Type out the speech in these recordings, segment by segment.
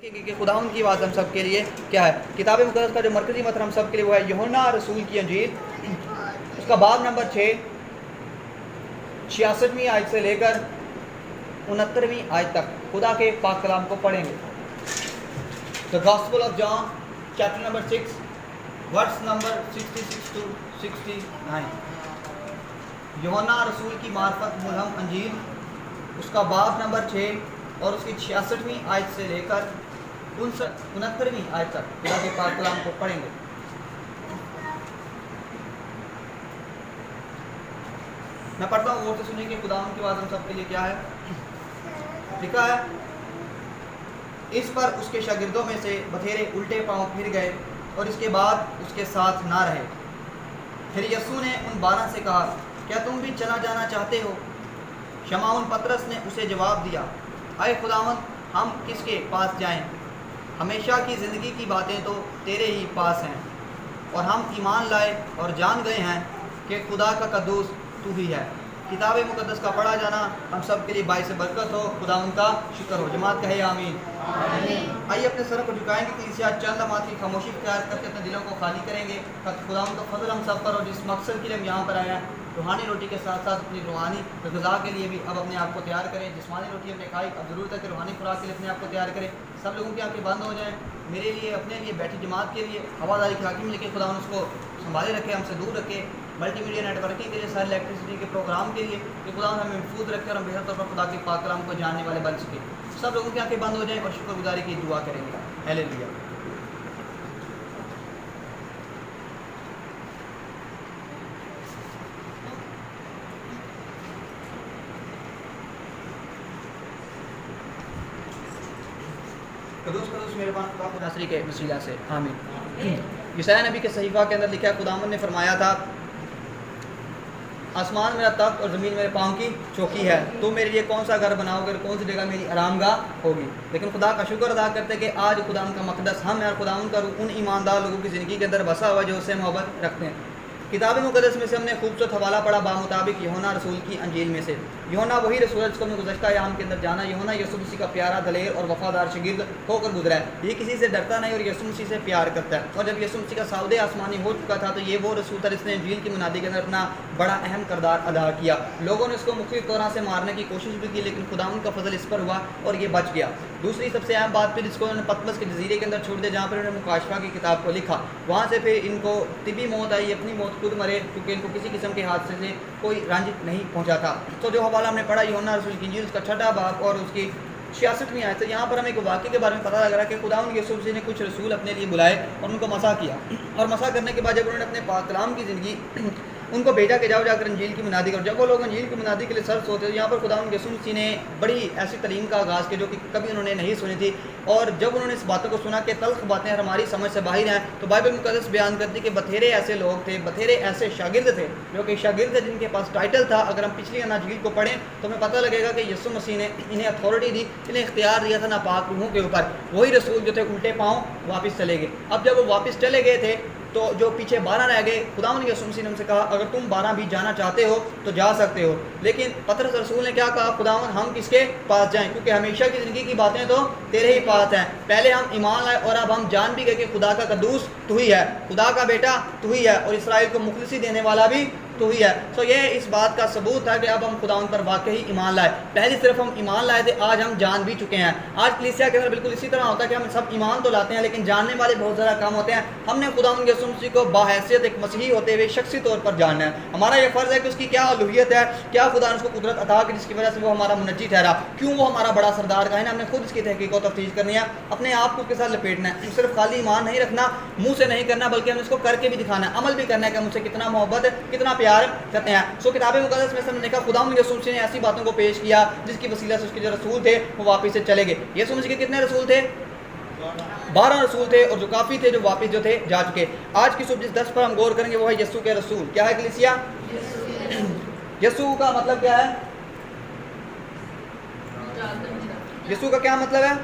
دیکھیں گے کہ خداوند کی آواز ہم سب کے لیے کیا ہے۔ کتاب مقدس کا جو مرکزی متن ہم سب کے لیے وہ ہے یوحنا رسول کی انجیل، اس کا باب نمبر 6، 66ویں آیت سے لے کر 69ویں آیت تک خدا کے پاک کلام کو پڑھیں گے۔ The Gospel of John, chapter number 6, verse number 66 to 69۔ یوحنا رسول کی معرفت ملہم انجیل، اس کا باب نمبر 6 اور اس کی 66ویں آیت سے لے کر 69ویں آیت تک خدا کے پاک کلام کو پڑھیں گے۔ میں پڑھتا ہوں، غور سے سنیں کہ خداوند کی آواز ہم سب کے لیے کیا ہے۔ لکھا ہے، اس پر اس کے شاگردوں میں سے بتھیرے الٹے پاؤں پھر گئے اور اس کے بعد اس کے ساتھ نہ رہے۔ پھر یسوع نے ان 12 سے کہا، کیا تم بھی چلا جانا چاہتے ہو؟ شمعون پطرس نے اسے جواب دیا، اے خداوند، ہم کس کے پاس جائیں؟ ہمیشہ کی زندگی کی باتیں تو تیرے ہی پاس ہیں، اور ہم ایمان لائے اور جان گئے ہیں کہ خدا کا قدوس تو ہی ہے۔ کتاب مقدس کا پڑھا جانا ہم سب کے لیے باعث برکت ہو۔ خداوند کا شکر ہو۔ جماعت کہے آمین۔ آئیے اپنے سر کو جھکائیں گے، کلیسیا چند لمحات کی خاموشی اختیار کر کے اپنے دلوں کو خالی کریں گے تاکہ خداوند کا فضل ہم سب پر ہو، جس مقصد کے لیے ہم یہاں پر آئے ہیں۔ روحانی روٹی کے ساتھ ساتھ اپنی روحانی غذا کے لیے بھی اب اپنے آپ کو تیار کریں۔ جسمانی روٹی ہم نے کھائی، اب ضرورت ہے کہ روحانی خوراک کے لیے اپنے آپ کو تیار کریں۔ سب لوگوں کی آنکھیں بند ہو جائیں، میرے لیے، اپنے لیے، بیٹھی جماعت کے لیے، ہواداری کی حاکم لے کے خداوند اس کو سنبھالے رکھے، ہم سے دور رکھے، ملٹی میڈیا نیٹ ورکنگ کے لیے، ساری الیکٹریسٹی کے پروگرام کے لیے، کہ خداوند ہمیں محفوظ رکھے اور ہم بہتر طور پر خدا کے پاک کلام کو جاننے والے بن سکے۔ سب لوگوں کی آنکھیں بند ہو جائیں اور شکر گزاری کی دعا کریں گے۔ ہیلیلویا۔ قدوس قدوس مہربان خدا کو ناصری کے وسیلہ سے آمین۔ یسایا نبی کے صحیفہ کے اندر لکھا ہے، خداوند نے فرمایا تھا، آسمان میرا تخت اور زمین میرے پاؤں کی چوکی ہے، تو میرے لیے کون سا گھر بناؤ گے اور کون سی جگہ میری آرام گاہ ہوگی۔ لیکن خدا کا شکر ادا کرتے کہ آج خداوند کا مقدس ہم ہیں اور خداوند کا روح ان ایماندار لوگوں کی زندگی کے اندر بسا ہوا جو اس سے محبت رکھتے ہیں۔ کتاب مقدس میں سے ہم نے خوبصورت حوالہ پڑھا بامطابق یوحنا رسول کی انجیل میں سے۔ یوحنا وہی رسول ہے جس کو ہم نے گزشتہ ایام کے اندر جانا۔ یوحنا یسوع مسیح کا پیارا، دلیر اور وفادار شاگرد ہو کر گزرا ہے۔ یہ کسی سے ڈرتا نہیں اور یسوع مسیح سے پیار کرتا ہے۔ اور جب یسوع مسیح کا سودے آسمانی ہو چکا تھا تو یہ وہ رسول تھا جس نے انجیل کی منادی کے اندر اپنا بڑا اہم کردار ادا کیا۔ لوگوں نے اس کو مختلف طرح سے مارنے کی کوشش بھی کی، لیکن خداوند کا فضل اس پر ہوا اور یہ بچ گیا۔ دوسری سب سے اہم بات پھر جس کو انہوں نے پطمس کے جزیرے کے اندر چھوڑ دیا، جہاں پر انہوں نے مکاشفہ کی کتاب کو لکھا، وہاں سے پھر ان کو طبی موت آئی، اپنی موت خود مرے، کیونکہ ان کو کسی قسم کے حادثے سے کوئی رنج نہیں پہنچا تھا۔ تو جو حوالہ ہم نے پڑھا یوحنا رسول کی انجیل، اس کا 6واں باب اور اس کی 66ویں آیت سے، یہاں پر ہمیں ایک واقعے کے بارے میں پتہ لگ رہا ہے کہ خداوند یسوع مسیح نے کچھ رسول اپنے لیے بلائے اور ان کو مسح کیا، اور مسح کرنے کے بعد جب انہوں نے اپنے پاک کلام کی زندگی ان کو بھیجا کہ جاؤ جا کر انجیل کی منادی کرو۔ جب وہ لوگ انجیل کی منادی کے لیے سر سوتے تھے، یہاں پر خداوند یسوع مسیح نے بڑی ایسی تعلیم کا آغاز کیا جو کہ کبھی انہوں نے نہیں سنی تھی، اور جب انہوں نے اس باتوں کو سنا کہ تلخ باتیں ہماری سمجھ سے باہر ہیں، تو بائبل مقدس بیان کرتی کہ بتھیرے ایسے لوگ تھے، بتھیرے ایسے شاگرد تھے جو کہ شاگرد تھے جن کے پاس ٹائٹل تھا۔ اگر ہم پچھلی اناجیل کو پڑھیں تو ہمیں پتہ لگے گا کہ یسوع مسیح نے انہیں اتھارٹی دی، انہیں اختیار دیا تھا ناپاک روحوں کے اوپر۔ وہی رسول جو تھے الٹے پاؤں واپس چلے گئے۔ اب جب وہ واپس چلے گئے تھے تو جو پیچھے 12 رہ گئے، خداوند یسوع مسیح نے ان سے کہا، اگر تم 12 بھی جانا چاہتے ہو تو جا سکتے ہو۔ لیکن پطرس رسول نے کیا کہا، خداوند ہم کس کے پاس جائیں، کیونکہ ہمیشہ کی زندگی کی باتیں تو تیرے ہی پاس ہیں۔ پہلے ہم ایمان لائے اور اب ہم جان بھی گئے کہ خدا کا قدوس تو ہی ہے، خدا کا بیٹا تو ہی ہے، اور اسرائیل کو مخلصی دینے والا بھی تو ہی ہے۔ تو یہ اس بات کا ثبوت ہے کہ اب ہم خداوند پر واقعی ایمان لائے۔ پہلے صرف ہم ایمان لائے تھے، آج ہم جان بھی چکے ہیں۔ آج کلیسیا کے اندر بالکل اسی طرح ہوتا ہے کہ ہم سب ایمان تو لاتے ہیں لیکن جاننے والے بہت زیادہ کم ہوتے ہیں۔ ہم نے خداوند یسوع مسیح کو باحیثیت ایک مسیحی ہوتے ہوئے شخصی طور پر جاننا ہے۔ ہمارا یہ فرض ہے کہ اس کی کیا الوہیت ہے، کیا خدا نے اس کو قدرت عطا کی جس کی وجہ سے وہ ہمارا منجی ٹھہرا، کیوں وہ ہمارا بڑا سردار کہا ہے نا۔ ہم نے خود اس کی تحقیق و تفتیش کرنی ہے، اپنے آپ کو اس کے ساتھ لپیٹنا ہے۔ صرف خالی ایمان نہیں رکھنا، منہ سے نہیں کرنا، بلکہ ہم نے اس کو کر کے بھی دکھانا ہے، عمل بھی کرنا ہے کہ ہم اس سے کتنا محبت، کتنا پیار کرتے ہیں۔ کتاب مقدس میں سے ہم نے دیکھا خداوند یسوع مسیح نے ایسی باتوں کو پیش کیا جس کی وسیلہ سے اس کے جو رسول تھے وہ واپس سے چلے گئے۔ یسوع مسیح کے کتنے رسول تھے؟ 12 رسول تھے، اور جو کافی تھے جو واپس جو تھے جا چکے۔ آج کی صبح جس درس پر ہم غور کریں گے وہ ہے یسوع کے رسول۔ کیا ہے کلیسیا؟ یسوع کا مطلب کیا ہے؟ یسوع کا کیا مطلب ہے؟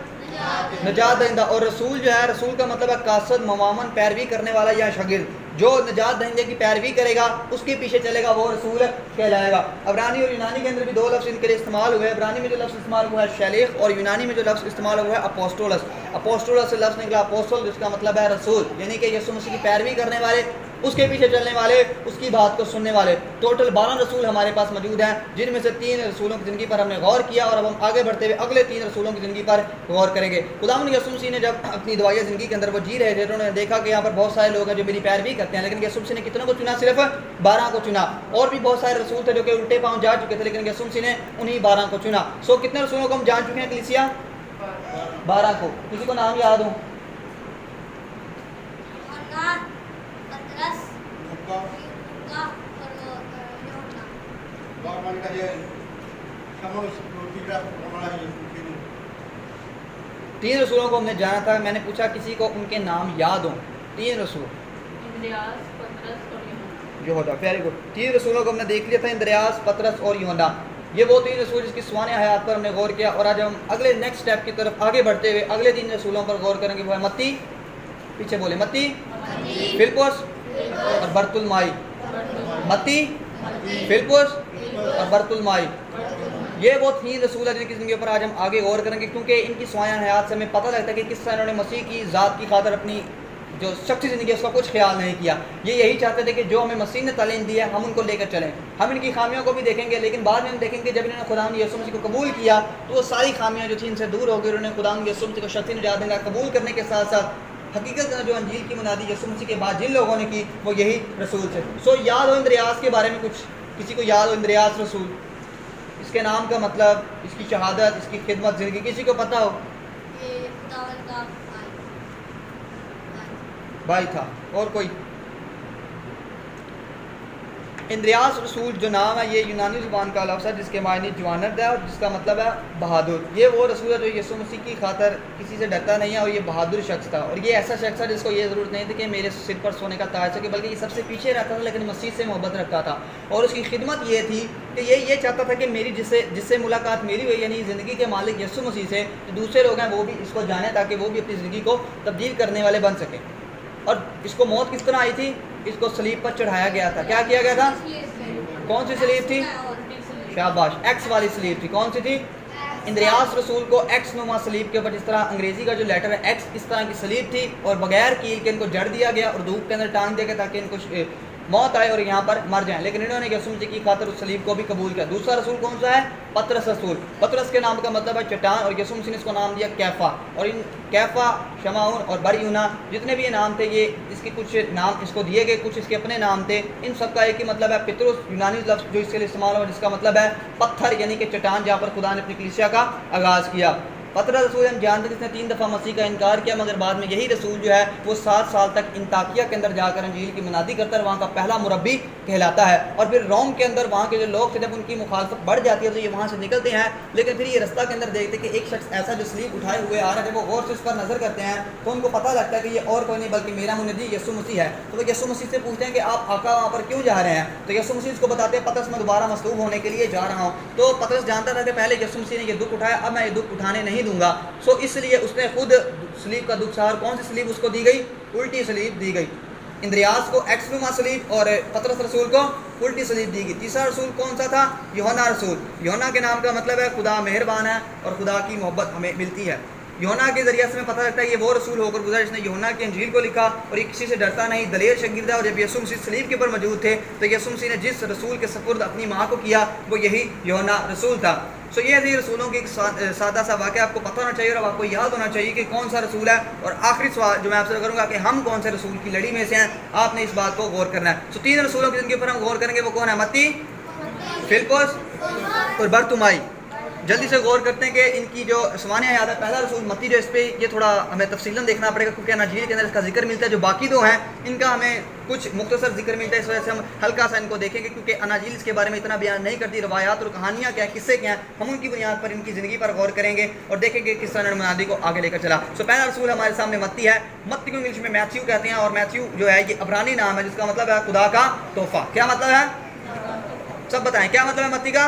نجات دہندہ۔ اور رسول جو ہے، رسول کا مطلب ہے قاصد، ممامن، پیروی کرنے والا یا شاگرد۔ جو نجات دہندے کی پیروی کرے گا اس کے پیچھے چلے گا وہ رسول کہلائے گا۔ عبرانی اور یونانی کے اندر بھی دو لفظ ان کے لیے استعمال ہوئے ہیں۔ عبرانی میں جو لفظ استعمال ہوا ہے شلیخ، اور یونانی میں جو لفظ استعمال ہوا ہے اپوسٹولس۔ اپوسٹولس سے لفظ نکلا اپوسٹل، جس کا مطلب ہے رسول، یعنی کہ یسوع مسیح کی پیروی کرنے والے، اس کے پیچھے چلنے والے، اس کی بات کو سننے والے۔ ٹوٹل 12 رسول ہمارے پاس موجود ہیں، جن میں سے 3 رسولوں کی زندگی پر ہم نے غور کیا، اور اب ہم آگے بڑھتے ہوئے اگلے 3 رسولوں کی زندگی پر غور کریں گے۔ خداوند یسوع مسیح نے جب اپنی دعائیہ زندگی کے اندر وہ جی رہے تھے تو انہوں نے دیکھا کہ یہاں پر بہت سارے لوگ ہیں جو میری پیروی کرتے ہیں، لیکن یسوع مسیح نے کتنوں کو چنا؟ صرف 12 کو چنا۔ اور بھی بہت سارے رسول تھے جو کہ الٹے پاؤں جا چکے تھے، لیکن یسوع مسیح نے انہی 12 کو چنا۔ سو کتنے رسولوں کو ہم جان چکے ہیں کلیسیا؟ 12 کو۔ کسی کو نام یاد ہو؟ تین رسولوں کو ہم نے جانا تھا، میں نے پوچھا کسی کو ان کے نام یاد ہوں؟ 3 رسول، یہودا، ویری گڈ۔ 3 رسولوں کو ہم نے دیکھ لیا تھا، اندریاس، پطرس اور یوحنا۔ یہ وہ 3 رسول جس کی سوانح حیات پر ہم نے غور کیا، اور آج ہم اگلے نیکسٹ اسٹیپ کی طرف آگے بڑھتے ہوئے اگلے 3 رسولوں پر غور کریں گے۔ وہ ہے متی، پیچھے بولے، متی، فلپس اور برتلمائی۔ متی، فلپس اور برتلمائی، یہ وہ 3 رسول ہیں جن کی زندگی پر آج ہم آگے غور کریں گے، کیونکہ ان کی سوانح حیات سے ہمیں پتہ لگتا ہے کہ کس طرح انہوں نے مسیح کی ذات کی خاطر اپنی جو شخصی زندگی ہے اس کا کچھ خیال نہیں کیا۔ یہ یہی چاہتے تھے کہ جو ہمیں مسیح نے تعلیم دی ہے ہم ان کو لے کر چلیں۔ ہم ان کی خامیوں کو بھی دیکھیں گے، لیکن بعد میں ہم دیکھیں گے جب انہوں نے خداوند یسوع مسیح کو قبول کیا تو وہ ساری خامیاں جو تھیں ان سے دور ہو گئی، انہوں نے خداوند یسوع مسیح کو شخصی نجات دہندہ قبول کرنے کے ساتھ ساتھ حقیقت میں جو انجیل کی منادی یسوع مسیح کے بعد جن لوگوں نے کی وہ یہی رسول تھے۔ سو یاد ہو اندریاس کے بارے میں کچھ؟ کسی کو یاد ہو اندریاس رسول؟ اس کے نام کا مطلب، اس کی شہادت، اس کی خدمت، زندگی، کسی کو پتہ ہو؟ بھائی تھا۔ اور کوئی؟ اندریاس رسول جو نام ہے یہ یونانی زبان کا لفظ ہے جس کے معنی جوانرد ہے، اور جس کا مطلب ہے بہادر۔ یہ وہ رسول ہے جو یسوع مسیح کی خاطر کسی سے ڈرتا نہیں ہے، اور یہ بہادر شخص تھا، اور یہ ایسا شخص ہے جس کو یہ ضرورت نہیں تھی کہ میرے سر پر سونے کا تاج ہے، بلکہ یہ سب سے پیچھے رہتا تھا لیکن مسیح سے محبت رکھتا تھا، اور اس کی خدمت یہ تھی کہ یہ چاہتا تھا کہ میری جس سے ملاقات میری ہوئی، یعنی زندگی کے مالک یسوع مسیح سے، جو دوسرے لوگ ہیں وہ بھی اس کو جانیں تاکہ وہ بھی اپنی زندگی کو تبدیل کرنے والے بن سکیں۔ اور اس کو موت کس طرح آئی تھی؟ اس کو صلیب پر چڑھایا گیا تھا۔ کیا کیا گیا تھا؟ کون سی صلیب تھی؟ شاباش، ایکس والی صلیب تھی۔ کون سی تھی؟ اندریاس رسول کو ایکس نما صلیب کے اوپر، جس طرح انگریزی کا جو لیٹر ہے ایکس، اس طرح کی صلیب تھی، اور بغیر کیل کے ان کو جڑ دیا گیا اور دھوپ کے اندر ٹانگ دیا گیا تاکہ ان کو موت آئے اور یہاں پر مر جائیں، لیکن انہوں نے یسوع مسیح کی خاطر اس صلیب کو بھی قبول کیا۔ دوسرا رسول کون سا ہے؟ پطرس رسول۔ پطرس کے نام کا مطلب ہے چٹان، اور یسوع مسیح نے اس کو نام دیا کیفا، اور ان کیفا، شمعون اور بریونا جتنے بھی یہ نام تھے، یہ اس کے کچھ نام اس کو دیے گئے، کچھ اس کے اپنے نام تھے۔ ان سب کا ایک ہی مطلب ہے پطرس، یونانی لفظ جو اس کے لیے استعمال ہوا جس کا مطلب ہے پتھر، یعنی کہ چٹان، جہاں پر خدا نے اپنی کلیسیا کا آغاز کیا۔ پطرس رسول ہم جانتے ہیں جس نے 3 دفعہ مسیح کا انکار کیا، مگر بعد میں یہی رسول جو ہے وہ 7 سال تک انطاکیہ کے اندر جا کر انجیل کی منادی کرتا ہے، وہاں کا پہلا مربی کہلاتا ہے۔ اور پھر روم کے اندر وہاں کے جو لوگ تھے جب ان کی مخالفت بڑھ جاتی ہے تو یہ وہاں سے نکلتے ہیں، لیکن پھر یہ رستہ کے اندر دیکھتے کہ ایک شخص ایسا جو صلیب اٹھائے ہوئے آ رہا ہے، جب وہ غور سے اس پر نظر کرتے ہیں تو ان کو پتہ لگتا ہے کہ یہ اور کوئی نہیں بلکہ میرا منادی یسوع مسیح ہے۔ تو وہ یسوع مسیح سے پوچھتے ہیں کہ آپ آقا وہاں پر کیوں جا رہے ہیں؟ تو یسوع مسیح اس کو بتاتے ہیں پطرس میں دوبارہ مصلوب ہونے کے لیے جا رہا ہوں۔ تو پطرس جانتا تھا کہ پہلے یسوع مسیح نے یہ دکھ اٹھایا، اب میں یہ دکھ اٹھانے نہیں دوں گا، سو اس لیے اس نے خود صلیب کا دکھ سہا۔ کون سی صلیب اس کو دی گئی؟ الٹی صلیب دی گئی۔ اندریاس کو ایکس نما صلیب اور پطرس رسول کو الٹی صلیب دی گئی۔ تیسرا رسول کون سا تھا؟ یوحنا رسول۔ یوحنا کے نام کا مطلب ہے خدا مہربان ہے اور خدا کی محبت ہمیں ملتی ہے۔ یوحنا کے ذریعے سے ہمیں پتہ لگتا ہے یہ وہ رسول ہو کر گزرا جس نے یوحنا کی انجیل کو لکھا، اور یہ کسی سے ڈرتا نہیں، دلیر شاگرد ہے، اور جب یسوع مسیح صلیب کے اوپر موجود تھے تو یسوع مسیح نے جس رسول کے سپرد اپنی ماں کو کیا وہ یہی یوحنا رسول تھا۔ سو یہ تھی رسولوں کی ایک سادہ سا واقعہ، آپ کو پتہ ہونا چاہیے اور آپ کو یاد ہونا چاہیے کہ کون سا رسول ہے۔ اور آخری سوال جو میں آپ سے کروں گا کہ ہم کون سے رسول کی لڑی میں سے ہیں، آپ نے اس بات کو غور کرنا ہے۔ سو 3 رسولوں کی زندگی پر ہم غور کریں گے، وہ کون ہے؟ متی، فلپس اور برتمائی۔ جلدی سے غور کرتے ہیں کہ ان کی جو سوانح حیات ہے، پہلا رسول متی جو اس پہ یہ تھوڑا ہمیں تفصیلاً دیکھنا پڑے گا کیونکہ اناجیل کے اندر اس کا ذکر ملتا ہے، جو باقی 2 ہیں ان کا ہمیں کچھ مختصر ذکر ملتا ہے، اس وجہ سے ہم ہلکا سا ان کو دیکھیں گے کیونکہ اناجیل اس کے بارے میں اتنا بیان نہیں کرتی، روایات اور کہانیاں کیا ہیں، قصے کیا ہیں، ہم ان کی بنیاد پر ان کی زندگی پر غور کریں گے اور دیکھیں گے کس طرح انہوں نے منادی کو آگے لے کر چلا۔ سو پہلا رسول ہمارے سامنے متی ہے۔ متی کو انگلش میں میتھیو کہتے ہیں، اور میتھیو جو ہے یہ عبرانی نام ہے جس کا مطلب ہے خدا کا تحفہ۔ کیا مطلب ہے؟ سب بتائیں کیا مطلب ہے متی کا؟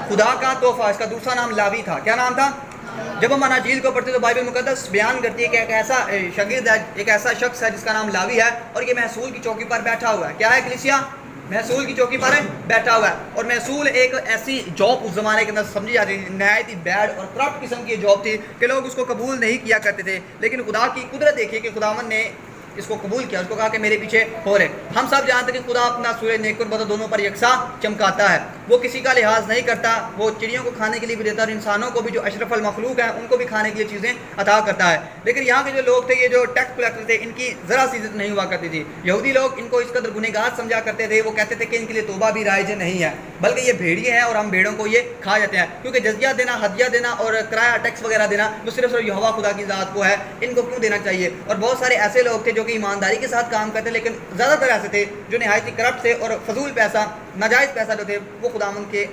خدا کا تحفہ۔ اس کا دوسرا نام لاوی تھا۔ کیا نام تھا؟ جب ہم اناجیل کو پڑھتے ہیں تو بائبل مقدس بیان کرتی ہے کہ ایک ایسا شاگرد ہے، ایک ایسا شخص ہے جس کا نام لاوی ہے، اور یہ محصول کی چوکی پر بیٹھا ہوا ہے۔ کیا ہے کلیسیا؟ محصول کی چوکی پر بیٹھا ہوا ہے۔ اور محصول ایک ایسی جاب اس زمانے کے اندر سمجھی جاتی تھی، نہایت ہی بیڈ اور کرپٹ قسم کی جاب تھی کہ لوگ اس کو قبول نہیں کیا کرتے تھے، لیکن خدا کی قدرت دیکھیے کہ خداوند نے اس کو قبول کیا، اس کو کہا کہ میرے پیچھے ہو رہے۔ ہم سب جانتے ہیں کہ خدا اپنا سورج نیک اور بد دونوں پر یکساں چمکاتا ہے، وہ کسی کا لحاظ نہیں کرتا، وہ چڑیوں کو کھانے کے لیے بھی دیتا ہے اور انسانوں کو بھی، جو اشرف المخلوق ہیں ان کو بھی کھانے کے لیے چیزیں عطا کرتا ہے۔ لیکن یہاں کے جو لوگ تھے، یہ جو ٹیکس کلیکٹر تھے، ان کی ذرا سی عزت نہیں ہوا کرتی تھی۔ یہودی لوگ ان کو اس قدر گنہگار سمجھا کرتے تھے، وہ کہتے تھے کہ ان کے لیے توبہ بھی رائج نہیں ہے، بلکہ یہ بھیڑیے ہیں اور ہم بھیڑوں کو یہ کھا جاتے ہیں، کیونکہ جزیہ دینا، ہدیہ دینا اور کرایہ ٹیکس وغیرہ دینا وہ صرف یہوہ خدا کی ذات کو ہے، ان کو کیوں دینا چاہیے؟ اور بہت سارے ایسے لوگ تھے جو کہ ایمانداری کے ساتھ کام کرتے، لیکن زیادہ تر ایسے تھے جو نہایت ہی کرپٹ تھے اور فضول پیسہ، ناجائز پیسہ جو تھے وہ خداوند کے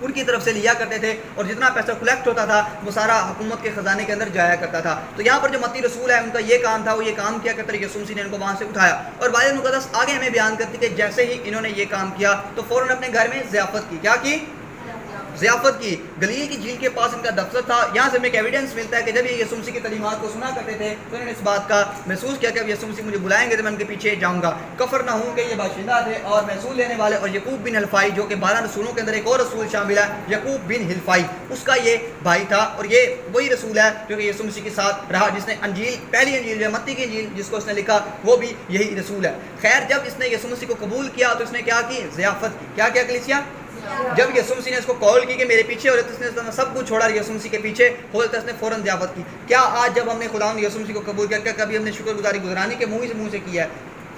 ان کی طرف سے لیا کرتے تھے، اور جتنا پیسہ کلیکٹ ہوتا تھا وہ سارا حکومت کے خزانے کے اندر جایا کرتا تھا۔ تو یہاں پر جو متی رسول ہے ان کا یہ کام تھا، وہ یہ کام کیا کرتے، یسوع مسیح نے ان کو وہاں سے اٹھایا، اور بائبل مقدس آگے ہمیں بیان کرتی کہ جیسے ہی انہوں نے یہ کام کیا تو فوراً اپنے گھر میں ضیافت کی۔ کیا کی؟ ضیافت کی۔ گلیل کی جھیل کے پاس ان کا دفتر تھا۔ یہاں سے ہمیں ایک ایویڈنس ملتا ہے کہ جب یہ یسوع مسیح کی تعلیمات کو سنا کرتے تھے تو انہوں نے اس بات کا محسوس کیا کہ اب یسوع مسیح مجھے بلائیں گے تو میں ان کے پیچھے جاؤں گا۔ کفرنہوم کے یہ باشندہ تھے اور محصول لینے والے، اور یعقوب بن حلفائی جو کہ 12 رسولوں کے اندر ایک اور رسول شامل ہے، یعقوب بن حلفائی، اس کا یہ بھائی تھا، اور یہ وہی رسول ہے جو کہ یسوع مسیح کے ساتھ رہا، جس نے انجیل، پہلی انجیل جو متی کی انجیل جس کو اس نے لکھا وہ بھی یہی رسول ہے۔ خیر، جب اس نے یسوع مسیح کو قبول کیا تو اس نے کیا کی؟ ضیافت کی۔ کیا کیا کلیسیا؟ جب یسوع مسیح نے اس کو کال کی کہ میرے پیچھے ہو رہے، تو اس نے سب کچھ چھوڑا، یسوع مسیح کے پیچھے ہو رہے، تو اس نے فوراً ضیافت کی۔ کیا آج جب ہم نے خداوند یسوع مسیح کو قبول کیا، کبھی ہم نے شکر گزاری گزرانی کے منہ سے کیا ہے؟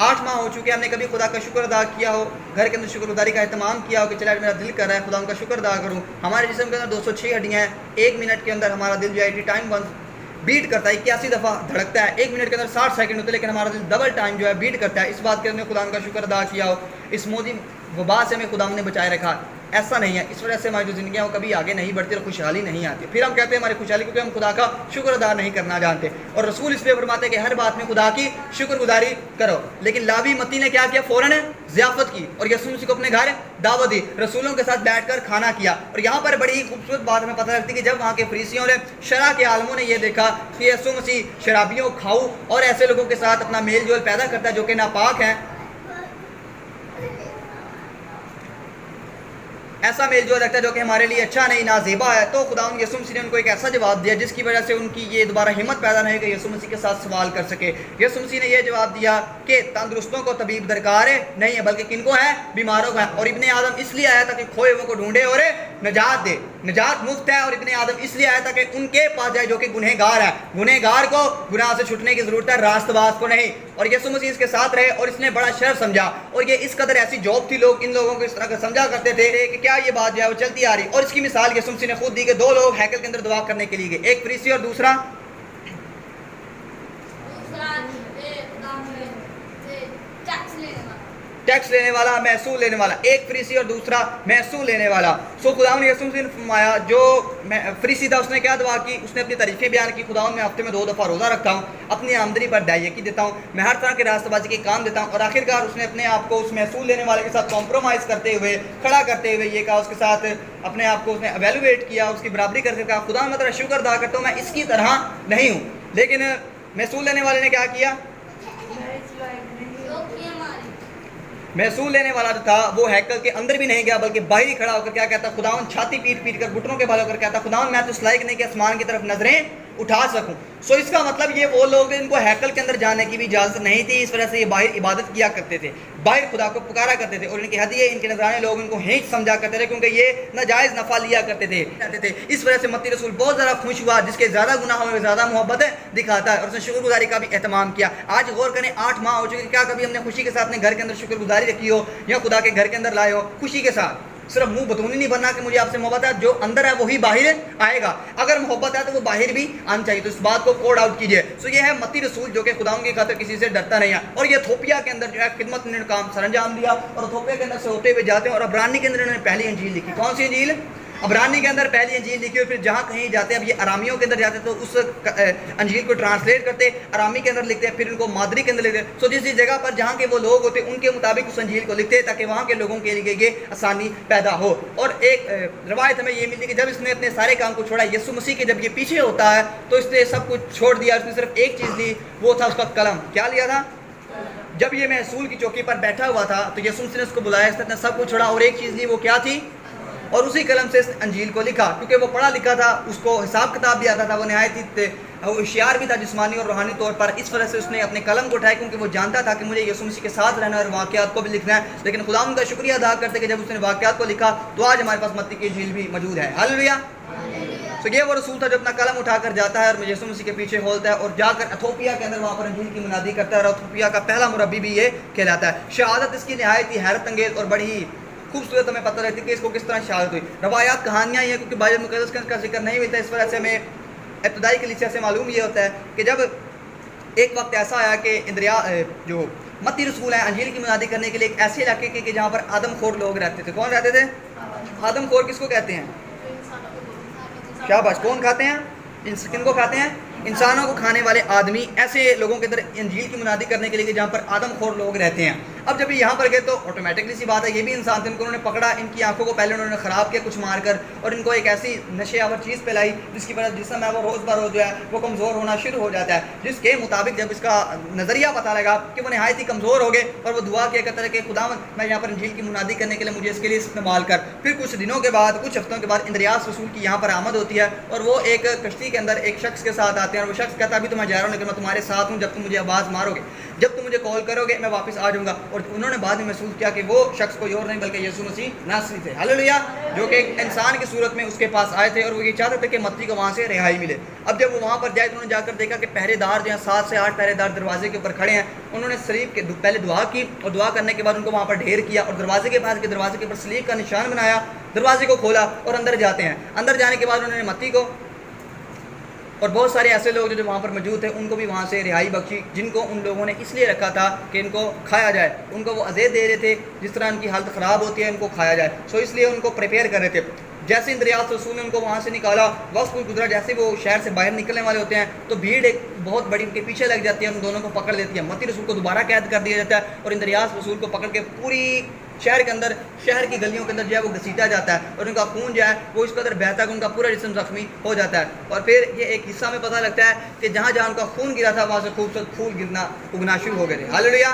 8 ماہ ہو چکے، ہم نے کبھی خدا کا شکر ادا کیا ہو، گھر کے اندر شکر گزاری کا اہتمام کیا ہو کہ چلا میرا دل کر رہا ہے خدا ان کا شکر ادا کروں؟ ہمارے جسم کے اندر 206 ہڈیاں ہیں، 1 منٹ کے اندر ہمارا دل جو ہے ٹائم بیٹ کرتا ہے، 81 دفعہ دھڑکتا ہے، 1 منٹ کے اندر 60 سیکنڈ ہوتے ہیں، لیکن ہمارا دل ڈبل ٹائم جو ہے بیٹ کرتا ہے۔ اس بات کے ہم نے خدا کا شکر ادا کیا ہو، اس موذی وبا سے ہمیں خدا نے بچائے رکھا؟ ایسا نہیں ہے۔ اس وجہ سے ہماری جو زندگیاں وہ کبھی آگے نہیں بڑھتی اور خوشحالی نہیں آتی۔ پھر ہم کہتے ہیں ہماری خوشحالی کیونکہ ہم خدا کا شکر ادا نہیں کرنا جانتے، اور رسول اس لیے فرماتے ہیں کہ ہر بات میں خدا کی شکر گزاری کرو۔ لیکن لاوی متی نے کیا کیا؟ فوراً ضیافت کی اور یسوع مسیح کو اپنے گھر دعوت دی، رسولوں کے ساتھ بیٹھ کر کھانا کیا۔ اور یہاں پر بڑی ہی خوبصورت بات ہمیں پتہ لگتی ہے کہ جب وہاں کے فریسیوں نے، شرع کے عالموں نے یہ دیکھا کہ یسوع مسیح شرابیوں، کھاؤ اور ایسے لوگوں کے ساتھ اپنا میل جول پیدا کرتا ہے جو کہ ناپاک ہیں، ایسا میل جول رکھتا ہے جو کہ ہمارے لیے اچھا نہیں، نازیبا ہے، تو خداوند یسوع مسیح نے ان کو ایک ایسا جواب دیا جس کی وجہ سے ان کی یہ دوبارہ ہمت پیدا نہیں کہ یسوع مسیح کے ساتھ سوال کر سکے۔ یسوع مسیح نے یہ جواب دیا کہ تندرستوں کو طبیب درکار نہیں ہے، بلکہ کن کو ہے؟ بیماروں کو ہے، اور ابن آدم اس لیے آیا تھا کہ کھوئے ہوئے کو ڈھونڈے اور نجات دے۔ نجات مفت ہے، اور ابن آدم اس لیے آیا تھا کہ ان کے پاس جائے جو کہ گنہگار ہے۔ گنہگار کو گناہ سے چھٹنے کی ضرورت ہے، راست باز کو نہیں۔ اور یسوع مسیح اس کے ساتھ رہے اور اس نے بڑا شرف سمجھا، اور یہ اس قدر ایسی جاب تھی، لوگ ان لوگوں کو اس طرح کا سمجھا کرتے تھے کہ کیا یہ بات جو ہے وہ چلتی آ رہی۔ اور اس کی مثال یسوع مسیح نے خود دی کہ 2 لوگ ہیکل کے اندر دعا کرنے کے لیے گئے، ایک فریسی اور دوسرا ٹیکس لینے والا، محصول لینے والا، ایک فریسی اور دوسرا محصول لینے والا۔ سو خداوند نے یسوع مسیح نے فرمایا، جو فریسی تھا اس نے کیا دعا کی؟ اس نے اپنی تعریفیں بیان کی، خداوند میں ہفتے میں 2 دفعہ روزہ رکھتا ہوں، اپنی آمدنی پر ڈائیکی دیتا ہوں، میں ہر طرح کے راستہ بازی کے کام دیتا ہوں۔ اور آخرکار اس نے اپنے آپ کو اس محصول لینے والے کے ساتھ کمپرومائز کرتے ہوئے، کھڑا کرتے ہوئے یہ کہا، اس کے ساتھ اپنے آپ کو اس نے ایویلویٹ کیا، اس کی برابری کر کے کہا خدا میں تیرا شکر ادا کرتا ہوں، میں اس کی طرح نہیں ہوں۔ لیکن محصول لینے والے نے کیا کیا؟ محصول لینے والا جو تھا وہ ہیکل کے اندر بھی نہیں گیا، بلکہ باہر ہی کھڑا ہو کر کیا کہتا؟ خداوند، چھاتی پیٹ پیٹ کر گھٹنوں کے بھال ہو کر کہتا خداوند میں تو اس لائق نہیں کہ آسمان کی طرف نظریں اٹھا سکوں۔ سو اس کا مطلب یہ وہ لوگ ان کو ہیکل کے اندر جانے کی بھی اجازت نہیں تھی، اس وجہ سے یہ باہر عبادت کیا کرتے تھے، باہر خدا کو پکارا کرتے تھے، اور ان کی ہدیے، ان کے نذرانے لوگ ان کو ہینچ سمجھا کرتے تھے کیونکہ یہ ناجائز نفع لیا کرتے تھے۔ اس وجہ سے متی رسول بہت زیادہ خوش ہوا، جس کے زیادہ گناہ میں زیادہ محبت دکھاتا ہے، اور اس نے شکر گزاری کا بھی اہتمام کیا۔ آج غور کریں، 8 ماہ ہو چکے، کیا کبھی ہم نے خوشی کے ساتھ اپنے گھر کے اندر شکر گزاری رکھی ہو یا خدا کے گھر کے اندر لائے ہو خوشی کے ساتھ؟ صرف منہ بتونی نہیں بننا کہ مجھے آپ سے محبت ہے، جو اندر ہے وہی باہر آئے گا۔ اگر محبت ہے تو وہ باہر بھی آنا چاہیے، تو اس بات کو کوڈ آؤٹ کیجئے۔ سو یہ ہے متی رسول جو کہ خداوند کی خاطر کسی سے ڈرتا نہیں ہے، اور یہ ایتھوپیا کے اندر جو ہے خدمت نے کام سر انجام دیا، اور ایتھوپیا کے اندر سے ہوتے ہوئے جاتے ہیں، اور عبرانی کے اندر انہوں نے پہلی انجیل لکھی۔ کون سی انجیل؟ عبرانی کے اندر پہلی انجیل لکھی ہوئی، پھر جہاں کہیں جاتے ہیں، اب یہ ارامیوں کے اندر جاتے ہیں تو اس انجیل کو ٹرانسلیٹ کرتے، ارامی کے اندر لکھتے ہیں، پھر ان کو مادری کے اندر لکھتے ہیں. سو جس جگہ پر جہاں کے وہ لوگ ہوتے ہیں ان کے مطابق اس انجیل کو لکھتے ہیں تاکہ وہاں کے لوگوں کے لیے یہ آسانی پیدا ہو. اور ایک روایت ہمیں یہ ملتی ہے کہ جب اس نے اپنے سارے کام کو چھوڑا، یسوع مسیح کے جب یہ پیچھے ہوتا ہے تو اس نے سب کچھ چھوڑ دیا. اس نے صرف ایک چیز لی، وہ تھا اس کا قلم. کیا لیا تھا؟ جب یہ محصول کی چوکی پر بیٹھا ہوا تھا تو یسوع مسیح نے اس کو بلایا، اس نے سب کچھ چھوڑا اور ایک چیز لی، وہ کیا تھی؟ اور اسی قلم سے اس انجیل کو لکھا. کیونکہ وہ پڑھا لکھا تھا، اس کو حساب کتاب بھی آتا تھا، وہ نہایت ہوشیار بھی تھا جسمانی اور روحانی طور پر. اس وجہ سے اس نے اپنے قلم کو اٹھایا کیونکہ وہ جانتا تھا کہ مجھے یسوع مسیح کے ساتھ رہنا ہے اور واقعات کو بھی لکھنا ہے. لیکن خدا ان کا شکریہ ادا کرتے کہ جب اس نے واقعات کو لکھا تو آج ہمارے پاس متی کی انجیل بھی موجود ہے. ہاللویا. تو یہ وہ رسول تھا جو اپنا قلم اٹھا کر جاتا ہے اور یسوع مسیح کے پیچھے کھولتا ہے اور جا کر ایتھوپیا کے اندر وہاں پر انجیل کی منادی کرتا ہے. اور ایتھوپیا کا پہلا مربی بھی یہ کہلاتا ہے. شہادت اس کی نہایت ہی حیرت انگیز اور بڑی خوبصورت ہمیں پتہ رہتی ہے کہ اس کو کس طرح شہادت ہوئی. روایات کہانیاں ہی ہیں کیونکہ بائبل مقدس کا ذکر نہیں ہوتا. اس وجہ سے ہمیں ابتدائی کلیسیا سے معلوم یہ ہوتا ہے کہ جب ایک وقت ایسا آیا کہ اندریا جو متی رسول ہیں انجیل کی منادی کرنے کے لیے ایک ایسے علاقے کے کہ جہاں پر آدم خور لوگ رہتے تھے. کون رہتے تھے؟ آدم خور. کس کو کہتے ہیں؟ شاباش. کون کھاتے ہیں؟ کن کو کھاتے ہیں؟ انسانوں کو کھانے والے آدمی. ایسے لوگوں کے اندر انجیل کی منادی کرنے کے لیے جہاں پر آدم خور لوگ رہتے ہیں. اب جب یہاں پر گئے تو آٹومیٹکلی سی بات ہے یہ بھی انسان تھے. ان کو انہوں نے پکڑا، ان کی آنکھوں کو پہلے انہوں نے خراب کیا کچھ مار کر اور ان کو ایک ایسی نشے آور چیز پلائی جس کی وجہ جسم ہے وہ روز بروز جو ہے وہ کمزور ہونا شروع ہو جاتا ہے. جس کے مطابق جب اس کا نظریہ پتہ لگا کہ وہ نہایت ہی کمزور ہو گئے اور وہ دعا کیا کرتا ہے کہ خداوند میں یہاں پر انجیل کی منادی کرنے کے لیے مجھے اس کے لیے استعمال کر. پھر کچھ دنوں کے بعد، کچھ ہفتوں کے بعد اندریاس رسول کی یہاں پر آمد ہوتی ہے اور وہ ایک کشتی کے اندر ایک شخص کے ساتھ آتے ہیں اور وہ شخص کہتا ہے ابھی تو میں جا رہا ہوں لیکن میں تمہارے ساتھ ہوں. جب تم مجھے آواز مارو گے، جب تم مجھے کال کرو گے میں واپس آ جاؤں گا. اور انہوں نے بعد میں محسوس کیا کہ وہ شخص کوئی اور نہیں بلکہ یسوع مسیح ناصری تھے. ہاللویا. جو کہ ایک انسان کی صورت میں اس کے پاس آئے تھے اور وہ یہ چاہتے تھے کہ متی کو وہاں سے رہائی ملے. اب جب وہ وہاں پر جائے تو انہوں نے جا کر دیکھا کہ پہرے دار جو ہیں 7 سے 8 پہرے دار دروازے کے اوپر کھڑے ہیں. انہوں نے صلیب کے پہلے دعا کی اور دعا کرنے کے بعد ان کو وہاں پر ڈھیر کیا اور دروازے کے پاس کے دروازے کے اوپر صلیب کا نشان بنایا. دروازے کو کھولا اور اندر جاتے ہیں. اندر جانے کے بعد انہوں نے متی کو اور بہت سارے ایسے لوگ جو وہاں پر موجود تھے ان کو بھی وہاں سے رہائی بخشی جن کو ان لوگوں نے اس لیے رکھا تھا کہ ان کو کھایا جائے. ان کو وہ اذیت دے رہے تھے جس طرح ان کی حالت خراب ہوتی ہے ان کو کھایا جائے. سو اس لیے ان کو پریپیئر کر رہے تھے. جیسے اندریاس رسول نے ان کو وہاں سے نکالا، وقت کوئی گزرا، جیسے وہ شہر سے باہر نکلنے والے ہوتے ہیں تو بھیڑ ایک بہت بڑی ان کے پیچھے لگ جاتی ہے، ان دونوں کو پکڑ لیتی ہے. متی رسول کو دوبارہ قید کر دیا جاتا ہے اور اندریاس رسول کو پکڑ کے پوری شہر کے اندر، شہر کی گلیوں کے اندر جو ہے وہ گھسیٹا جاتا ہے اور ان کا خون جو ہے وہ اس قدر بہتا ہے کہ ان کا پورا جسم زخمی ہو جاتا ہے. اور پھر یہ ایک حصہ میں پتہ لگتا ہے کہ جہاں جہاں ان کا خون گرا تھا وہاں سے خوبصورت پھول اگنا شروع ہو گئے تھے. ہاللویا.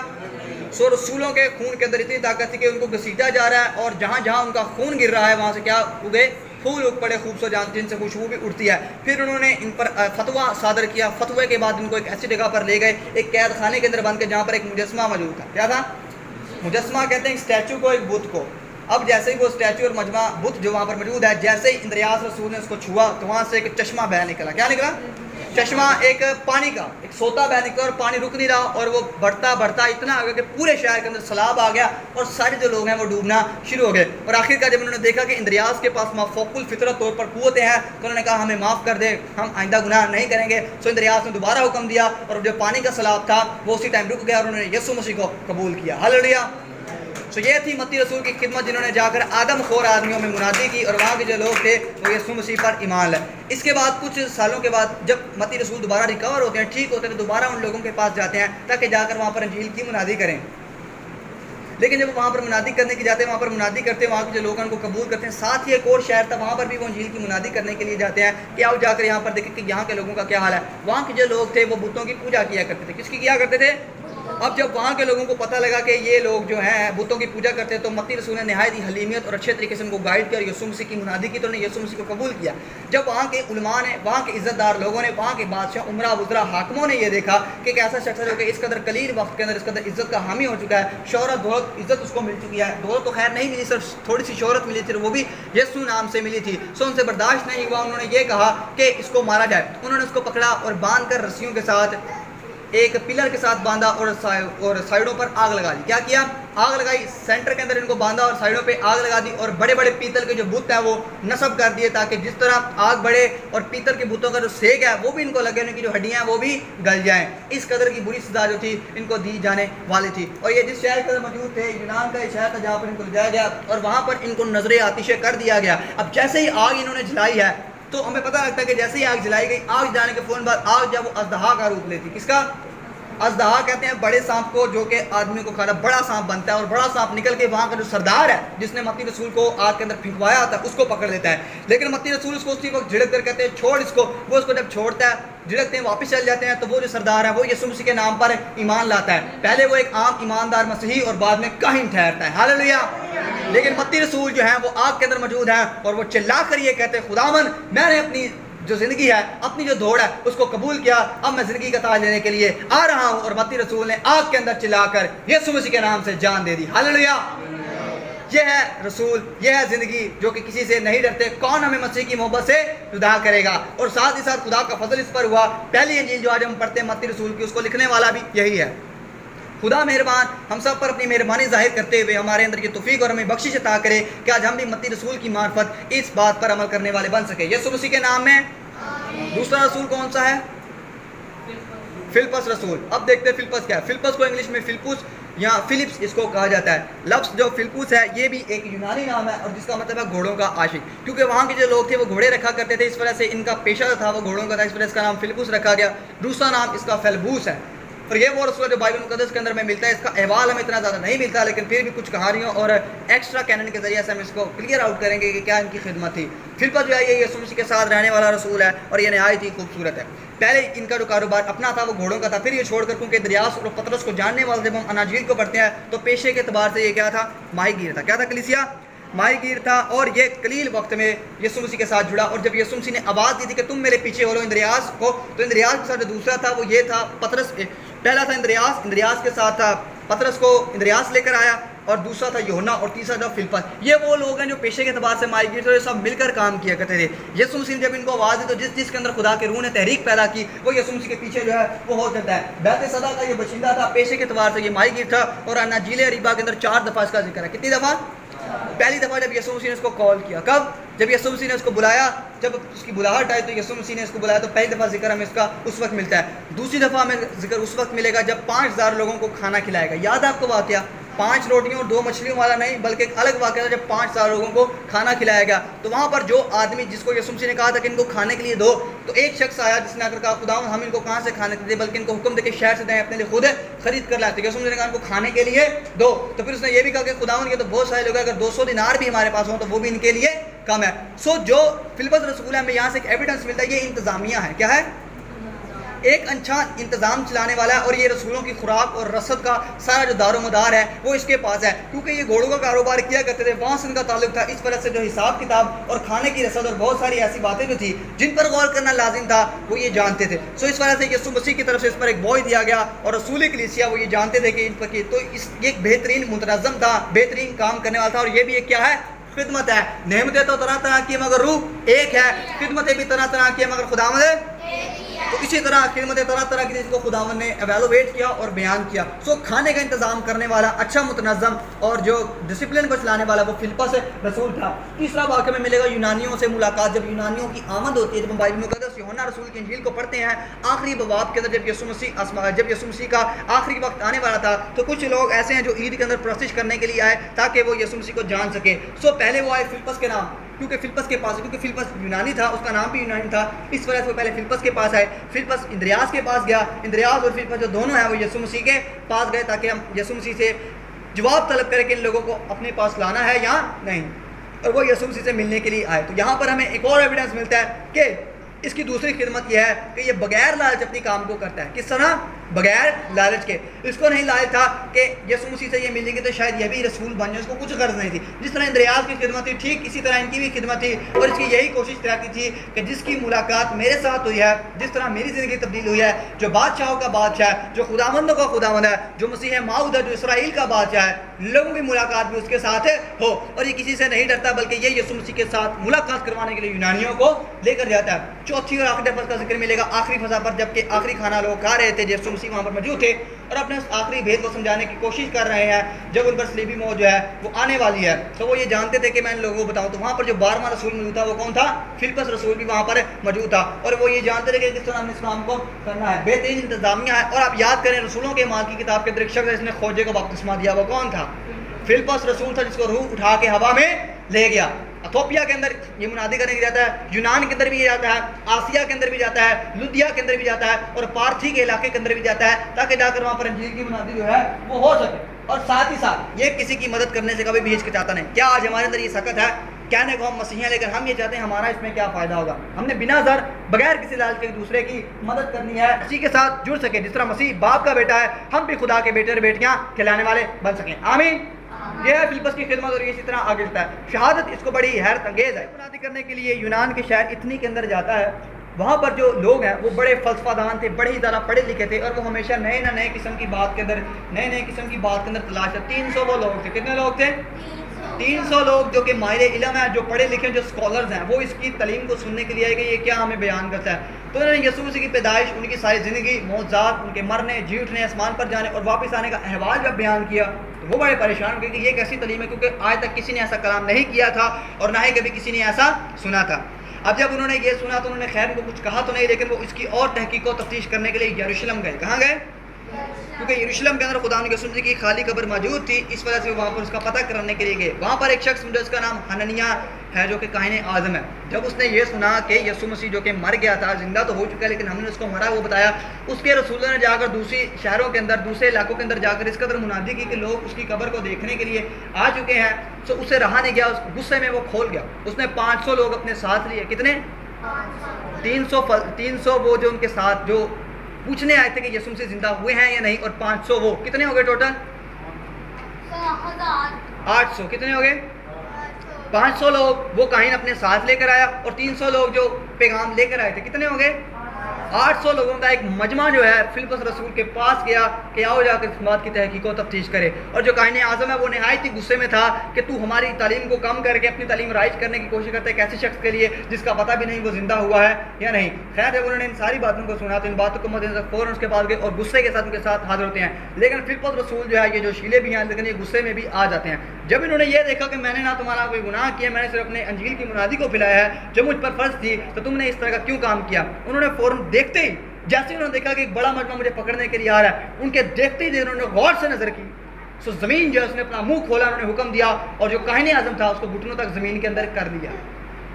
سو رسولوں کے خون کے اندر اتنی طاقت تھی کہ ان کو گھسیٹا جا رہا ہے اور جہاں جہاں ان کا خون گر رہا ہے وہاں سے کیا اگے؟ پھول اگ پڑے خوبصورت جن سے خوشبو بھی اٹھتی ہے. پھر انہوں نے ان پر فتویٰ صادر کیا. فتوے کے بعد ان کو ایک ایسی جگہ پر لے گئے، ایک قید خانے کے اندر بند کے جہاں پر ایک مجسمہ موجود تھا. کیا تھا؟ مجسمہ کہتے ہیں ایک اسٹیچو کو، ایک بت کو. اب جیسے ہی وہ اسٹیچو اور مجمع بت جو وہاں پر موجود ہے، جیسے ہی اندریاس رسول نے اس کو چھوا تو وہاں سے ایک چشمہ بہہ نکلا. کیا نکلا؟ چشمہ ایک پانی کا، ایک سوتا بہہ نکلا اور پانی رک نہیں رہا اور وہ بڑھتا بڑھتا اتنا آگے کہ پورے شہر کے اندر سیلاب آ گیا اور سارے جو لوگ ہیں وہ ڈوبنا شروع ہو گئے. اور آخر کار جب انہوں نے دیکھا کہ اندریاس کے پاس مافوق الفطرت طور پر قوتیں ہیں تو انہوں نے کہا ہمیں معاف کر دے، ہم آئندہ گناہ نہیں کریں گے. سو اندریاس نے دوبارہ حکم دیا اور جو پانی کا سیلاب تھا وہ اسی ٹائم رک گیا اور انہوں نے یسوع مسیح کو قبول کیا. ہاللویا. سو یہ تھی متی رسول کی خدمت جنہوں نے جا کر آدم خور آدمیوں میں منادی کی اور وہاں کے جو لوگ تھے وہ یسوع مسیح پر ایمان لائے. اس کے بعد کچھ سالوں کے بعد جب متی رسول دوبارہ ریکور ہوتے ہیں، ٹھیک ہوتے ہیں، تو دوبارہ ان لوگوں کے پاس جاتے ہیں تاکہ جا کر وہاں پر انجیل کی منادی کریں. لیکن جب وہاں پر منادی کرنے کی جاتے ہیں، وہاں پر منادی کرتے ہیں، وہاں کے جو لوگ ان کو قبول کرتے ہیں. ساتھ ہی ایک اور شہر تھا، وہاں پر بھی وہ انجیل کی منادی کرنے کے لیے جاتے ہیں کہ آؤ جا کر یہاں پر دیکھیں کہ یہاں کے لوگوں کا کیا حال ہے. وہاں کے جو لوگ تھے وہ بتوں کی پوجا کیا کرتے تھے. کس کی کیا کرتے تھے؟ اب جب وہاں کے لوگوں کو پتہ لگا کہ یہ لوگ جو ہیں بتوں کی پوجا کرتے ہیں تو متی رسول نے نہایت ہی حلیمیت اور اچھے طریقے سے ان کو گائیڈ کیا اور یسوع مسیح کی منادی کی تو انہوں نے یسوع مسیح کو قبول کیا. جب وہاں کے علماء نے، وہاں کے عزت دار لوگوں نے، وہاں کے بادشاہ، عمرہ، وزراء، حاکموں نے یہ دیکھا کہ ایک ایسا شخص ہے جو کہ اس قدر قلیل وقت کے اندر اس قدر عزت کا حامی ہو چکا ہے، شہرت، دولت، عزت اس کو مل چکی ہے. دولت تو خیر نہیں ملی، صرف تھوڑی سی شہرت ملی تھی، وہ بھی یسوع نام سے ملی تھی. سو ان سے برداشت نہیں ہوا، انہوں نے یہ کہا کہ اس کو مارا جائے. انہوں نے اس کو پکڑا اور باندھ کر رسیوں کے ساتھ ایک پلر کے ساتھ باندھا اور سائڈوں پر آگ لگا دی. کیا کیا؟ آگ لگائی, سینٹر کے اندر ان کو باندھا اور سائڈوں پہ آگ لگا دی, اور بڑے بڑے پیتل کے جو بت ہیں وہ نصب کر دیے تاکہ جس طرح آگ بڑھے اور پیتل کے بتوں کا جو سیک ہے وہ بھی ان کو لگے, ان کی جو ہڈیاں ہیں وہ بھی گل جائیں. اس قدر کی بری سزا جو تھی ان کو دی جانے والی تھی. اور یہ جس شہر کے اندر موجود تھے, یونان کا شہر تھا جہاں پر ان کو لے جایا گیا اور وہاں پر ان کو نظر آتش کر دیا گیا. اب جیسے ہی آگ انہوں نے جلائی ہے تو ہمیں پتہ لگتا ہے کہ جیسے ہی آگ جلائی گئی, آگ جلانے کے فوراً بعد آگ جب وہ اژدہا کا روپ لیتی. کس کا؟ اژدہا کہتے ہیں بڑے سانپ کو جو کہ آدمیوں کو کھانا, بڑا سانپ بنتا ہے اور بڑا سانپ نکل کے وہاں کا جو سردار ہے جس نے متی رسول کو آگ کے اندر پھینکوایا تھا اس کو پکڑ لیتا ہے. لیکن متی رسول اس کو اسی وقت جھڑک کر کہتے ہیں چھوڑ اس کو. وہ اس کو جب چھوڑتا ہے, جھڑکتے ہیں, واپس چل جاتے ہیں, تو وہ جو سردار ہے وہ یسوع مسیح کے نام پر ایمان لاتا ہے. پہلے وہ ایک عام ایماندار مسیحی اور بعد میں کاہن ٹھہرتا ہے. ہاللیلویا. لیکن متی رسول جو ہیں وہ آگ کے اندر موجود ہیں اور وہ چلا کر یہ کہتے ہیں خداوند میں نے اپنی جو زندگی ہے, اپنی جو دوڑ ہے اس کو قبول کیا, اب میں زندگی کا تاج لینے کے لیے آ رہا ہوں. اور متی رسول نے آگ کے اندر چلا کر یسوع مسیح کے نام سے جان دے دی. ہاللیلویا. یہ ہے رسول, یہ ہے زندگی جو کہ کسی سے نہیں ڈرتے. کون ہمیں مسیح کی محبت سے جدا کرے گا؟ اور ساتھ ہی ساتھ خدا کا فضل اس پر ہوا. پہلی انجیل جو آج ہم پڑھتے ہیں متی رسول کی, اس کو لکھنے والا بھی یہی ہے. خدا مہربان ہم سب پر اپنی مہربانی ظاہر کرتے ہوئے ہمارے اندر کی توفیق اور ہمیں بخشش عطا کرے کہ آج ہم بھی متی رسول کی معرفت اس بات پر عمل کرنے والے بن سکے. یسوع مسیح کے نام میں. دوسرا رسول کون سا ہے؟ فلپس رسول. اب دیکھتے ہیں فلپس کیا ہے. فلپس کو انگلش میں فلپس یا فلپس اس کو کہا جاتا ہے. لفظ جو فلپس ہے یہ بھی ایک یونانی نام ہے اور جس کا مطلب ہے گھوڑوں کا عاشق. کیونکہ وہاں کے جو لوگ تھے وہ گھوڑے رکھا کرتے تھے, اس وجہ سے ان کا پیشہ جو تھا وہ گھوڑوں کا تھا, اس وجہ اس کا نام فلپس رکھا گیا. دوسرا نام اس کا فیلبوس ہے. اور یہ وہ رسول جو بائبل مقدس کے اندر میں ملتا ہے. اس کا احوال ہمیں اتنا زیادہ نہیں ملتا, لیکن پھر بھی کچھ کہانیوں اور ایکسٹرا کینن کے ذریعے سے ہم اس کو کلیئر آؤٹ کریں گے کہ کیا ان کی خدمت تھی. فلپس جو ہے یہ یسوع مسیح کے ساتھ رہنے والا رسول ہے اور یہ نہایت ہی خوبصورت ہے. پہلے ان کا جو کاروبار اپنا تھا وہ گھوڑوں کا تھا, پھر یہ چھوڑ کر کیونکہ دریاس اور پطرس کو جاننے والے جب ہم اناجیل کو پڑھتے ہیں تو پیشے کے اعتبار سے یہ کیا تھا؟ ماہی گیر تھا. کیا تھا کلیسیا؟ ماہی گیر تھا. اور یہ قلیل وقت میں یسوع مسیح کے ساتھ جڑا, اور جب یسوع مسیح نے آواز دی تھی کہ تم میرے پیچھے ہو لو اندریاس کو, تو اندریاس کے ساتھ جو دوسرا تھا وہ یہ تھا پطرس. پہلا تھا اندریاس کے ساتھ تھا پطرس کو اندریاس لے کر آیا, اور دوسرا تھا یوحنا, اور تیسرا تھا فلپس. یہ وہ لوگ ہیں جو پیشے کے اعتبار سے ماہی گیر تھے, سب مل کر کام کیا کرتے تھے. یسوع مسیح نے جب ان کو آواز دی تو جس کے اندر خدا کے روح نے تحریک پیدا کی وہ یسوع مسیح کے پیچھے جو ہے وہ ہو جاتا ہے. بیت صدا کا یہ باشندہ تھا, پیشے کے اعتبار سے یہ ماہی گیر تھا, اور اناجیل اریبا کے اندر 4 دفعہ اس کا ذکر ہے. کتنی دفعہ؟ پہلی دفعہ جب یسوع مسیح نے اس کو کال کیا. کب؟ جب یسوع مسیح نے اس کو بلایا, جب اس کی بلاہٹ آئی تو یسوع مسیح نے اس کو بلایا, تو پہلی دفعہ ذکر ہمیں اس کا اس وقت ملتا ہے. دوسری دفعہ ہمیں ذکر اس وقت ملے گا جب 5000 لوگوں کو کھانا کھلائے گا. یاد ہے آپ کو واقعہ؟ 5 روٹیوں اور 2 مچھلیوں والا نہیں, بلکہ ایک الگ واقعہ تھا جب 5000 لوگوں کو کھانا کھلایا گیا. تو وہاں پر جو آدمی جس کو یسوع مسیح نے کہا تھا کہ ان کو کھانے کے لیے دو, تو ایک شخص آیا جس نے آ کر کہا خداوند ہم ان کو کہاں سے کھانے کے دیں, بلکہ ان کو حکم دے کے شہر سے دیں, اپنے لیے خود خرید کر لاتے. یسوع مسیح نے کہا ان کو کھانے کے لیے دو. تو پھر اس نے یہ بھی کہا کہ خداوند یہ تو بہت سارے لوگ ہیں, اگر 200 دینار بھی ہمارے پاس ہوں تو وہ بھی ان کے لیے کم ہے. سو جو فلپس رسول ہے ہمیں یہاں سے ایک ایویڈنس ملتا ہے, یہ انتظامیہ ہے. کیا ہے؟ ایک اچھا انتظام چلانے والا ہے, اور یہ رسولوں کی خوراک اور رسد کا سارا جو دار و مدار ہے وہ اس کے پاس ہے. کیونکہ یہ گھوڑوں کا کاروبار کیا کرتے تھے, وہاں سے ان کا تعلق تھا, اس وجہ سے جو حساب کتاب اور کھانے کی رسد اور بہت ساری ایسی باتیں جو تھی جن پر غور کرنا لازم تھا وہ یہ جانتے تھے. سو اس وجہ سے یسوع مسیح کی طرف سے اس پر ایک بوجھ دیا گیا, اور رسول کلیسیا وہ یہ جانتے تھے کہ ان پر تو اس یہ ایک بہترین منظم تھا, بہترین کام کرنے والا تھا. اور یہ بھی ایک کیا ہے؟ خدمت ہے. نعمتیں تو طرح طرح کی مگر روح ایک ہے, خدمتیں بھی طرح طرح کی مگر خداوند. تو اسی طرح خدمتیں طرح طرح کی جس کو خداوند نے ایویلویٹ کیا اور بیان کیا. سو کھانے کا انتظام کرنے والا, اچھا متنظم اور جو ڈسپلن کو چلانے والا وہ فلپس رسول تھا. تیسرا واقعہ میں ملے گا یونانیوں سے ملاقات. جب یونانیوں کی آمد ہوتی ہے, جب ہم بائبل مقدس یوحنا رسول کی انجیل کو پڑھتے ہیں, آخری بواب کے اندر جب یسوع مسیح کا آخری وقت آنے والا تھا, تو کچھ لوگ ایسے ہیں جو عید کے اندر پرستش کرنے کے لیے آئے تاکہ وہ یسوع مسیح کو جان سکے. سو پہلے وہ آئے فلپس کے نام, کیونکہ فلپس کے پاس, کیونکہ فلپس یونانی تھا, اس کا نام بھی یونانی تھا, اس وجہ سے وہ پہلے فلپس کے پاس آئے. فلپس اندریاس کے پاس گیا, اندریاس اور فلپس جو دونوں ہیں وہ یسوع مسیح کے پاس گئے تاکہ ہم یسوع مسیح سے جواب طلب کریں کہ ان لوگوں کو اپنے پاس لانا ہے یا نہیں, اور وہ یسوع مسیح سے ملنے کے لیے آئے. تو یہاں پر ہمیں ایک اور ایویڈنس ملتا ہے کہ اس کی دوسری خدمت یہ ہے کہ یہ بغیر لالچ اپنی کام کو کرتا ہے. کس طرح؟ بغیر لالچ کے. اس کو نہیں لالچ تھا کہ یسوع مسیح سے یہ مل جائیں گے تو شاید یہ بھی رسول بن جائے, اس کو کچھ غرض نہیں تھی. جس طرح اندریاس کی خدمت تھی ٹھیک اسی طرح ان کی بھی خدمت تھی, اور اس کی یہی کوشش رہتی تھی کہ جس کی ملاقات میرے ساتھ ہوئی ہے, جس طرح میری زندگی تبدیل ہوئی ہے, جو بادشاہوں کا بادشاہ ہے, جو خداوندوں کا خداوند ہے, جو مسیح موعود ہے, جو اسرائیل کا بادشاہ ہے, لوگوں کی ملاقات بھی اس کے ساتھ ہو. اور یہ کسی سے نہیں ڈرتا, بلکہ یہ یسوع مسیح کے ساتھ ملاقات کروانے کے لیے یونانیوں کو لے کر جاتا ہے. چوتھی اور آخری دفعہ کا ذکر ملے گا آخری فضا پر, جبکہ آخری کھانا لوگ کھا رہے تھے. یسوع مسیح وہاں پر موجود تھے اور اپنے اس آخری بھید کو سمجھانے کی کوشش کر رہے ہیں جب ان پر صلیبی موت جو ہے وہ آنے والی ہے. تو وہ یہ جانتے تھے کہ میں ان لوگوں کو بتاؤں. تو وہاں پر جو 12واں رسول موجود تھا وہ کون تھا؟ فلپس رسول بھی وہاں پر موجود تھا اور وہ یہ جانتے تھے کہ کس طرح ہم نے اس کام کو کرنا ہے. بہترین انتظامیہ ہے. اور آپ یاد کریں رسولوں کے اعمال کی کتاب کے اندر ایک شخص ہے جس نے خوجے کو بپتسمہ دیا. وہ کون تھا؟ فلپس رسول تھا جس کو روح اٹھا کے ہوا میں لے گیا. ایتھوپیا کے اندر یہ منادی کرنے کے لیے جاتا ہے, یونان کے اندر بھی یہ جاتا ہے, آسیا کے اندر بھی جاتا ہے, لودیا کے اندر بھی جاتا ہے اور پارتھی کے علاقے کے اندر بھی جاتا ہے تاکہ جا کر وہاں پر انجیل کی منادی جو ہے وہ ہو سکے. اور ساتھ ہی ساتھ یہ کسی کی مدد کرنے سے کبھی بھی ہچکچاتا نہیں. کیا آج ہمارے اندر یہ سخت ہے کہنے کو ہم مسیحی ہیں لیکن ہم یہ چاہتے ہیں ہمارا اس میں کیا فائدہ ہوگا. ہم نے بنا زر بغیر کسی لالچ کے دوسرے کی مدد کرنی ہے, اسی کے ساتھ جڑ سکے جس طرح مسیح باپ کا بیٹا ہے ہم بھی خدا کے بیٹے اور بیٹیاں کھلانے والے بن سکیں. آمین. یہ ہے فلپس کی خدمت اور یہ اسی طرح آگے چلتا ہے. شہادت اس کو بڑی حیرت انگیز ہے. منادی کرنے کے لیے یونان کے شہر اتنی کے اندر جاتا ہے. وہاں پر جو لوگ ہیں وہ بڑے فلسفہ دان تھے, بڑے ہی زیادہ پڑھے لکھے تھے اور وہ ہمیشہ نئے قسم کی بات کے اندر تلاش ہے. 300 وہ لوگ تھے. کتنے لوگ تھے؟ 300 لوگ جو کہ ماہر علم ہیں, جو پڑھے لکھے جو اسکالرز ہیں, وہ اس کی تعلیم کو سننے کے لیے آئے کہ یہ کیا ہمیں بیان کرتا ہے. تو انہوں نے یسوع مسیح کی پیدائش, ان کی ساری زندگی, معجزات, ان کے مرنے, جی اٹھنے, آسمان پر جانے اور واپس آنے کا احوال جب بیان کیا تو وہ بڑے پریشان ہوئے کہ یہ کیسی تعلیم ہے, کیونکہ آج تک کسی نے ایسا کلام نہیں کیا تھا اور نہ ہی کبھی کسی نے ایسا سنا تھا. اب جب انہوں نے یہ سنا تو انہوں نے خیر کو کچھ کہا تو نہیں, لیکن وہ اس کی اور تحقیق و تفتیش کرنے کے لیے یروشلم گئے. کہاں گئے؟ کیونکہ یروشلم کے اندر خدا کے رسول کی خالی قبر موجود تھی, اس وجہ سے وہ وہاں پر اس کا پتہ کرنے کے لیے گئے. وہاں پر ایک شخص جس کا نام حننیہ ہے جو کہ کاہن اعظم ہے, جب اس نے یہ سنا کہ یسوع مسیح جو کہ مر گیا تھا, زندہ تو ہو چکا ہے لیکن ہم نے اس کو مرا وہ بتایا, اس کے رسولوں نے جا کر دوسری شہروں کے اندر, دوسرے علاقوں کے اندر جا کر اس قدر منادی کی کہ لوگ اس کی قبر کو دیکھنے کے لیے آ چکے ہیں. تو اسے رہا نہیں گیا, اس غصے میں وہ کھول گیا. اس نے 500 لوگ اپنے ساتھ لیے. کتنے؟ 300 وہ جو ان کے ساتھ جو پوچھنے آئے تھے کہ یسوع مسیح زندہ ہوئے ہیں یا نہیں, اور 500 وہ کتنے ہو گئے ٹوٹل؟ 800. کتنے ہو گئے؟ 500 لوگ وہ کاہن اپنے ساتھ لے کر آیا اور 300 لوگ جو پیغام لے کر آئے تھے. کتنے ہو گئے؟ 800 لوگوں کا ایک مجمع جو ہے فلپس رسول کے پاس گیا کہ آؤ جا کر اس بات کی تحقیق و تفتیش کرے. اور جو کاہن اعظم ہے وہ نہایت ہی غصے میں تھا کہ تو ہماری تعلیم کو کم کر کے اپنی تعلیم رائج کرنے کی کوشش کرتا ہے ایک ایسے شخص کے لیے جس کا پتہ بھی نہیں وہ زندہ ہوا ہے یا نہیں. خیر جب انہوں نے ان ساری باتوں کو سنا تو ان باتوں کو مد نظر فوراً اس کے پاس گئے اور غصے کے ساتھ ان کے ساتھ حاضر ہوتے ہیں. لیکن فلپس رسول جو ہے یہ جو شیلے بھی ہیں لیکن یہ غصے میں بھی آ جاتے ہیں. جب انہوں نے یہ دیکھا کہ میں نے نہ تمہارا کوئی گناہ کیا, میں نے صرف اپنے انجیل کی منادی کو پھیلایا ہے جو مجھ پر فرض تھی, تو تم نے اس طرح کا کیوں کام کیا؟ انہوں نے فوراً دیکھتے ہی جیسے انہوں نے دیکھا کہ ایک بڑا مجمع مجھے پکڑنے کے لیے آ رہا ہے, ان کے دیکھتے ہی انہوں نے غور سے نظر کی. سو زمین جو ہے اس نے اپنا منہ کھولا, انہوں نے حکم دیا اور جو کاہن اعظم تھا اس کو گھٹنوں تک زمین کے اندر کر دیا.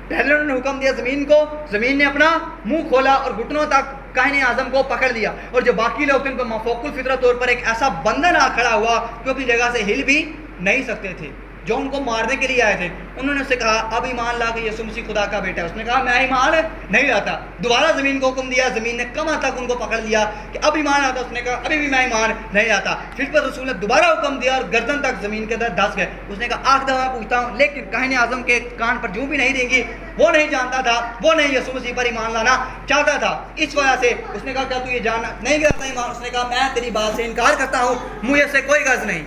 پہلے انہوں نے حکم دیا زمین کو, زمین نے اپنا منہ کھولا اور گھٹنوں تک کاہن اعظم کو پکڑ لیا. اور جو باقی لوگ تھے ان پر مفوق الفطرت طور پر ایک ایسا بندھن آ کھڑا ہوا کہ اپنی جگہ سے ہل بھی نہیں سکتے تھے. جو ان کو مارنے کے لیے آئے تھے انہوں نے اس سے کہا اب ایمان لا کہ یسوع مسیح خدا کا بیٹا ہے. اس نے کہا میں ایمان نہیں لاتا. دوبارہ زمین کو حکم دیا, زمین نے کمر تک ان کو پکڑ لیا کہ اب ایمان آتا. اس نے کہا ابھی بھی میں ایمان نہیں لاتا. پھر پر رسول نے دوبارہ حکم دیا اور گردن تک زمین کے اندر دھس گئے. اس نے کہا آخر دفعہ پوچھتا ہوں, لیکن کاہن اعظم کے کان پر جوں بھی نہیں دیں گی. وہ نہیں جانتا تھا, وہ نہیں یسوع مسیح پر ایمان لانا چاہتا تھا. اس وجہ سے اس نے کہا کیا تو یہ جاننا نہیں کرتا ایمان؟ اس نے کہا میں تیری بات سے انکار کرتا ہوں, مجھے سے کوئی غرض نہیں.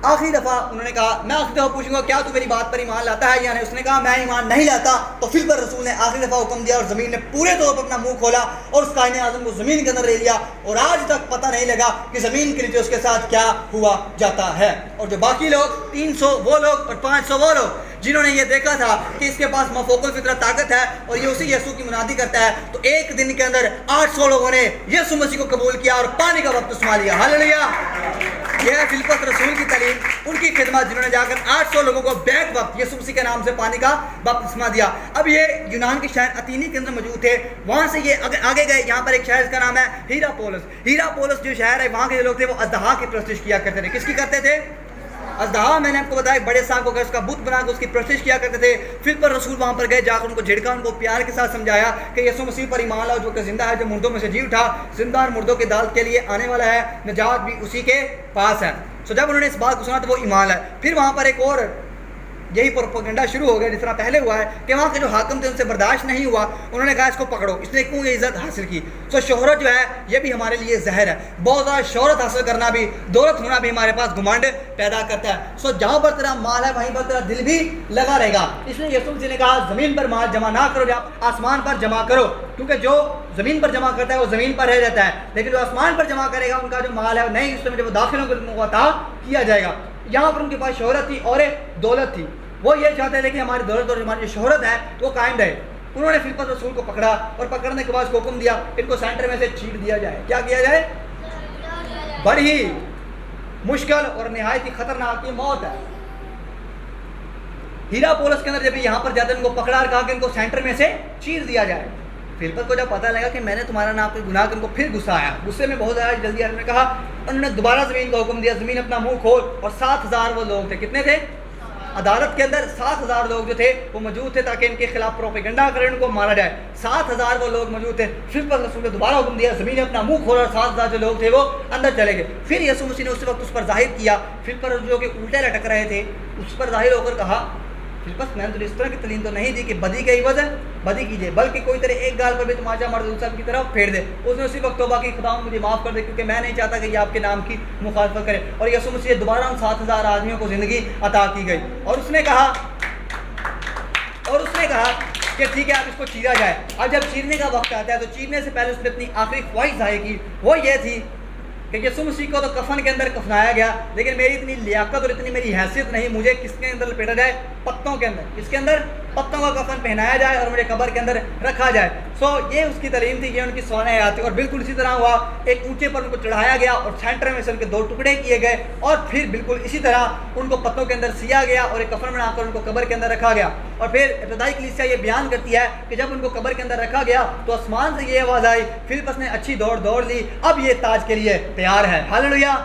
آخری دفعہ انہوں نے کہا میں آخری دفعہ پوچھوں گا کیا تو میری بات پر ایمان لاتا ہے یا نہیں؟ اس نے کہا میں ایمان نہیں لاتا. تو پھر پر رسول نے آخری دفعہ حکم دیا اور زمین نے پورے طور پر اپنا منہ کھولا اور اس کاہن اعظم کو زمین کے اندر لے لیا. اور آج تک پتہ نہیں لگا کہ زمین کے نیچے اس کے ساتھ کیا ہوا جاتا ہے. اور جو باقی لوگ 300 وہ لوگ اور 500 وہ لوگ جنہوں نے یہ دیکھا تھا کہ اس کے پاس مفوق الفطرت طاقت ہے اور یہ اسی یسوع کی منادی کرتا ہے, تو ایک دن کے اندر 800 لوگوں نے یسوع مسیح کو قبول کیا اور پانی کا بپتسمہ لیا. ہاللیلویا. یہ ہے فلپس رسول کی تعلیم, ان کی خدمت, جنہوں نے جا کر 800 لوگوں کو بیک وقت یسوع مسیح کے نام سے پانی کا بپتسمہ دیا. اب یہ یونان کے شہر اتینی کے اندر موجود تھے, وہاں سے یہ آگے گئے. یہاں پر ایک شہر کا نام ہے ہیراپولس. ہیراپولس جو شہر ہے وہاں کے جو لوگ تھے وہ اژدہا کی پرستش کیا کرتے تھے. کس کی کرتے تھے؟ اژدہا. میں نے آپ کو بتایا بڑے سانپ کو اس کا بت بنا کے اس کی پرستش کیا کرتے تھے. پھر پر رسول وہاں پر گئے, جا کر ان کو جھڑکا, ان کو پیار کے ساتھ سمجھایا کہ یسوع مسیح پر ایمان لاؤ جو کہ زندہ ہے, جو مردوں میں سے جی اٹھا, زندہ اور مردوں کی عدالت کے لیے آنے والا ہے, نجات بھی اسی کے پاس ہے. سو جب انہوں نے اس بات کو سنا تو وہ ایمان لائے. پھر وہاں پر ایک اور یہی پروپیگنڈا شروع ہو گیا جس طرح پہلے ہوا ہے کہ وہاں کے جو حاکم تھے ان سے برداشت نہیں ہوا, انہوں نے کہا اس کو پکڑو, اس نے کیوں یہ عزت حاصل کی. سو شہرت جو ہے یہ بھی ہمارے لیے زہر ہے. بہت زیادہ شہرت حاصل کرنا بھی, دولت ہونا بھی ہمارے پاس گھمنڈ پیدا کرتا ہے. سو جہاں پر تیرا مال ہے وہیں پر تیرا دل بھی لگا رہے گا. اس لیے یسوع مسیح نے کہا زمین پر مال جمع نہ کرو, آسمان پر جمع کرو, کیونکہ جو زمین پر جمع کرتا ہے وہ زمین پر رہ جاتا ہے, لیکن جو آسمان پر جمع کرے گا ان کا جو مال ہے نہیں, اس میں جب داخل ہوں گے ان کو عطا کیا جائے گا. یہاں پر ان کے پاس شہرت تھی اور دولت تھی. وہ یہ چاہتے تھے کہ ہماری دولت اور ہماری جو شہرت ہے وہ قائم رہے. انہوں نے فلپس رسول کو پکڑا اور پکڑنے کے بعد اس کو حکم دیا ان کو سینٹر میں سے چھیڑ دیا جائے. کیا کیا جائے؟ بڑی ہی مشکل اور نہایت ہی خطرناک موت ہے. ہیرا پولس کے اندر جب یہاں پر جاتے ہیں ان کو پکڑا اور کہا کہ ان کو سینٹر میں سے چیر دیا جائے. فلپس کو جب پتہ لگا کہ میں نے تمہارا نام کوئی گناہ کر, ان کو پھر غصہ آیا. غصے میں بہت زیادہ جلدی انہوں نے کہا, انہوں نے دوبارہ زمین کا حکم دیا, زمین اپنا منہ کھول. اور 7,000 وہ لوگ تھے. کتنے تھے؟ عدالت کے اندر 7,000 لوگ جو تھے وہ موجود تھے تاکہ ان کے خلاف پروپیگنڈا کریں, ان کو مارا جائے. 7,000 وہ لوگ موجود تھے. فلپس رسول نے دوبارہ حکم دیا, زمین نے اپنا منہ کھولا اور 7,000 جو لوگ تھے وہ اندر چلے گئے. پھر یسوع مسیح نے اس وقت اس پر ظاہر کیا. فلپس جو کہ الٹے لٹک رہے تھے اس پر ظاہر ہو کر کہا, فلپس میں نے اس طرح کی تعلیم تو نہیں دی کہ بدی کا عوض بدی کیجیے, بلکہ کوئی طرح ایک گال پر بھی تماشا مرد صاحب کی طرف پھیر دے. اس نے اسی وقت توبہ کی, خدا مجھے معاف کر دے کیونکہ میں نہیں چاہتا کہ یہ آپ کے نام کی مخالفت کرے. اور یسوع مسیح دوبارہ ان 7,000 آدمیوں کو زندگی عطا کی گئی. اور اس نے کہا کہ ٹھیک ہے اب اس کو چیرا جائے. اب جب چیرنے کا وقت آتا ہے تو چیرنے سے پہلے اس نے اپنی آخری خواہش ظاہر کی. وہ یہ تھی کہ یسوع مسیح کو تو کفن کے اندر کفنایا گیا, لیکن میری اتنی لیاقت اور اتنی میری حیثیت نہیں, مجھے کس کے اندر لپیٹا جائے؟ پتوں کے اندر. اس کے اندر پتوں کا کفن پہنایا جائے اور مجھے قبر کے اندر رکھا جائے. سو یہ اس کی تعلیم تھی, یہ ان کی سوانح حیات تھی. اور بالکل اسی طرح ہوا, ایک اونچے پر ان کو چڑھایا گیا اور سینٹر میں سے ان کے 2 ٹکڑے کیے گئے, اور پھر بالکل اسی طرح ان کو پتوں کے اندر سیا گیا اور ایک کفن بنا کر ان کو قبر کے اندر رکھا گیا. اور پھر ابتدائی کلیسیا یہ بیان کرتی ہے کہ جب ان کو قبر کے اندر رکھا گیا تو آسمان سے یہ آواز آئی, فلپس نے اچھی دوڑ لی, اب یہ تاج کے لیے تیار ہے. ہاللیلویا.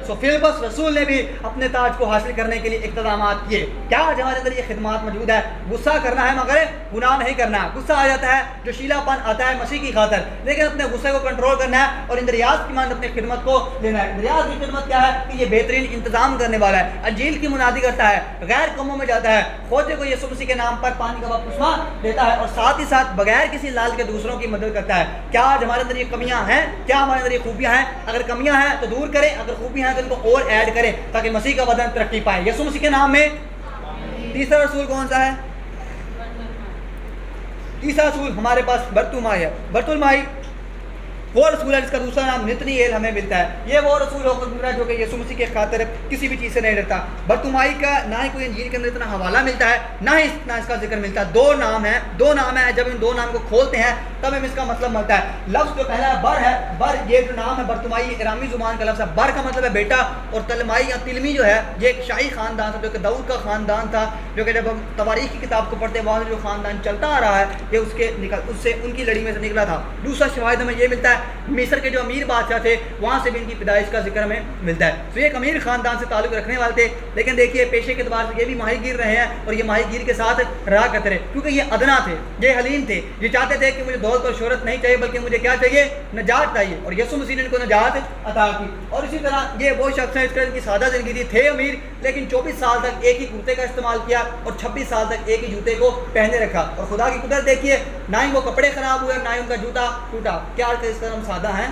سو فلپس رسول نے بھی اپنے تاج کو حاصل کرنے کے لیے اقتدامات کیے. کیا آج ہمارے اندر یہ خدمات موجود ہے؟ غصہ کرنا ہے مگر گناہ نہیں کرنا. غصہ آ جاتا ہے, جو شیلا پن آتا ہے مسیح کی خاطر, لیکن اپنے غصے کو کنٹرول کرنا ہے اور اندریاز کی مانند اپنی خدمت کو لینا ہے. اندریاز کی خدمت کیا ہے کہ یہ بہترین انتظام کرنے والا ہے, انجیل کی منادی کرتا ہے, غیر قوموں میں جاتا ہے, کھوجے کو یسوع مسیح کے نام پر پانی کا بپتسمہ دیتا ہے, اور ساتھ ہی ساتھ بغیر کسی لال کے دوسروں کی مدد کرتا ہے. کیا آج ہمارے اندر یہ کمیاں ہیں؟ کیا ہمارے اندر یہ خوبیاں ہیں؟ اگر کمیاں ہیں تو دور کریں, اگر خوبیاں ہیں تو ان کو اور ایڈ کریں تاکہ مسیح کا بدن ترقی پائے. یسوع مسیح کے نام میں. تیسرا رسول کون سا ہے؟ تیسرا رسول ہمارے پاس برتلمائی ہے. برتلمائی وہ رسول ہے جس کا دوسرا نام نتنیل ہمیں ملتا ہے. یہ وہ رسول ہو کر گزرا جو کہ یسوع مسیح کے خاطر کسی بھی چیز سے نہیں ڈرتا. برتلمائی کا نہ ہی کوئی انجیل کے اندر اتنا حوالہ ملتا ہے, نہ ہی اتنا اس کا ذکر ملتا ہے. 2 نام ہیں. جب ان 2 نام کو کھولتے ہیں تب ہمیں اس کا مطلب ملتا ہے. لفظ جو پہلا ہے بر ہے. بر یہ جو نام ہے برتلمائی ارامي زبان کا لفظ ہے. بر کا مطلب ہے بیٹا, اور تلمائی یا تلمی جو ہے یہ ایک شاہی خاندان تھا جو کہ داؤد کا خاندان تھا, جو کہ جب ہم تواریخ کی کتاب کو پڑھتے ہیں وہاں سے جو خاندان چلتا آ رہا ہے یہ اس سے ان کی لڑی میں سے نکلا تھا. دوسرا شواہد ہمیں یہ ملتا ہے مصر کے جو امیر بادشاہ تھے وہاں سے بھی ان کی پیدائش کا ذکر ہمیں ملتا ہے. تو یہ ایک امیر خاندان سے تعلق رکھنے والے تھے, لیکن دیکھیے پیشے کے اعتبار سے یہ بھی ماہی گیر رہے ہیں اور یہ ماہی گیر کے ساتھ رہا کرتے رہے, کیونکہ یہ ادنا تھے, یہ حلیم تھے, یہ چاہتے تھے کہ مجھے دولت اور شہرت نہیں چاہیے بلکہ مجھے کیا چاہیے؟ نجات چاہیے. اور یسوع مسیح نے ان کو نجات عطا کی. اور اسی طرح یہ وہ شخص ہیں اس کی سادہ زندگی تھی, تھے امیر لیکن 24 سال تک ایک ہی کرتے کا استعمال کیا اور 26 سال تک ایک ہی جوتے کو پہنے رکھا. اور خدا کی قدرت دیکھیے, نہ ہی وہ کپڑے خراب ہوئے نہ ہی ان کا جوتا ٹوٹا. کیا اس طرح ہم سادہ ہیں؟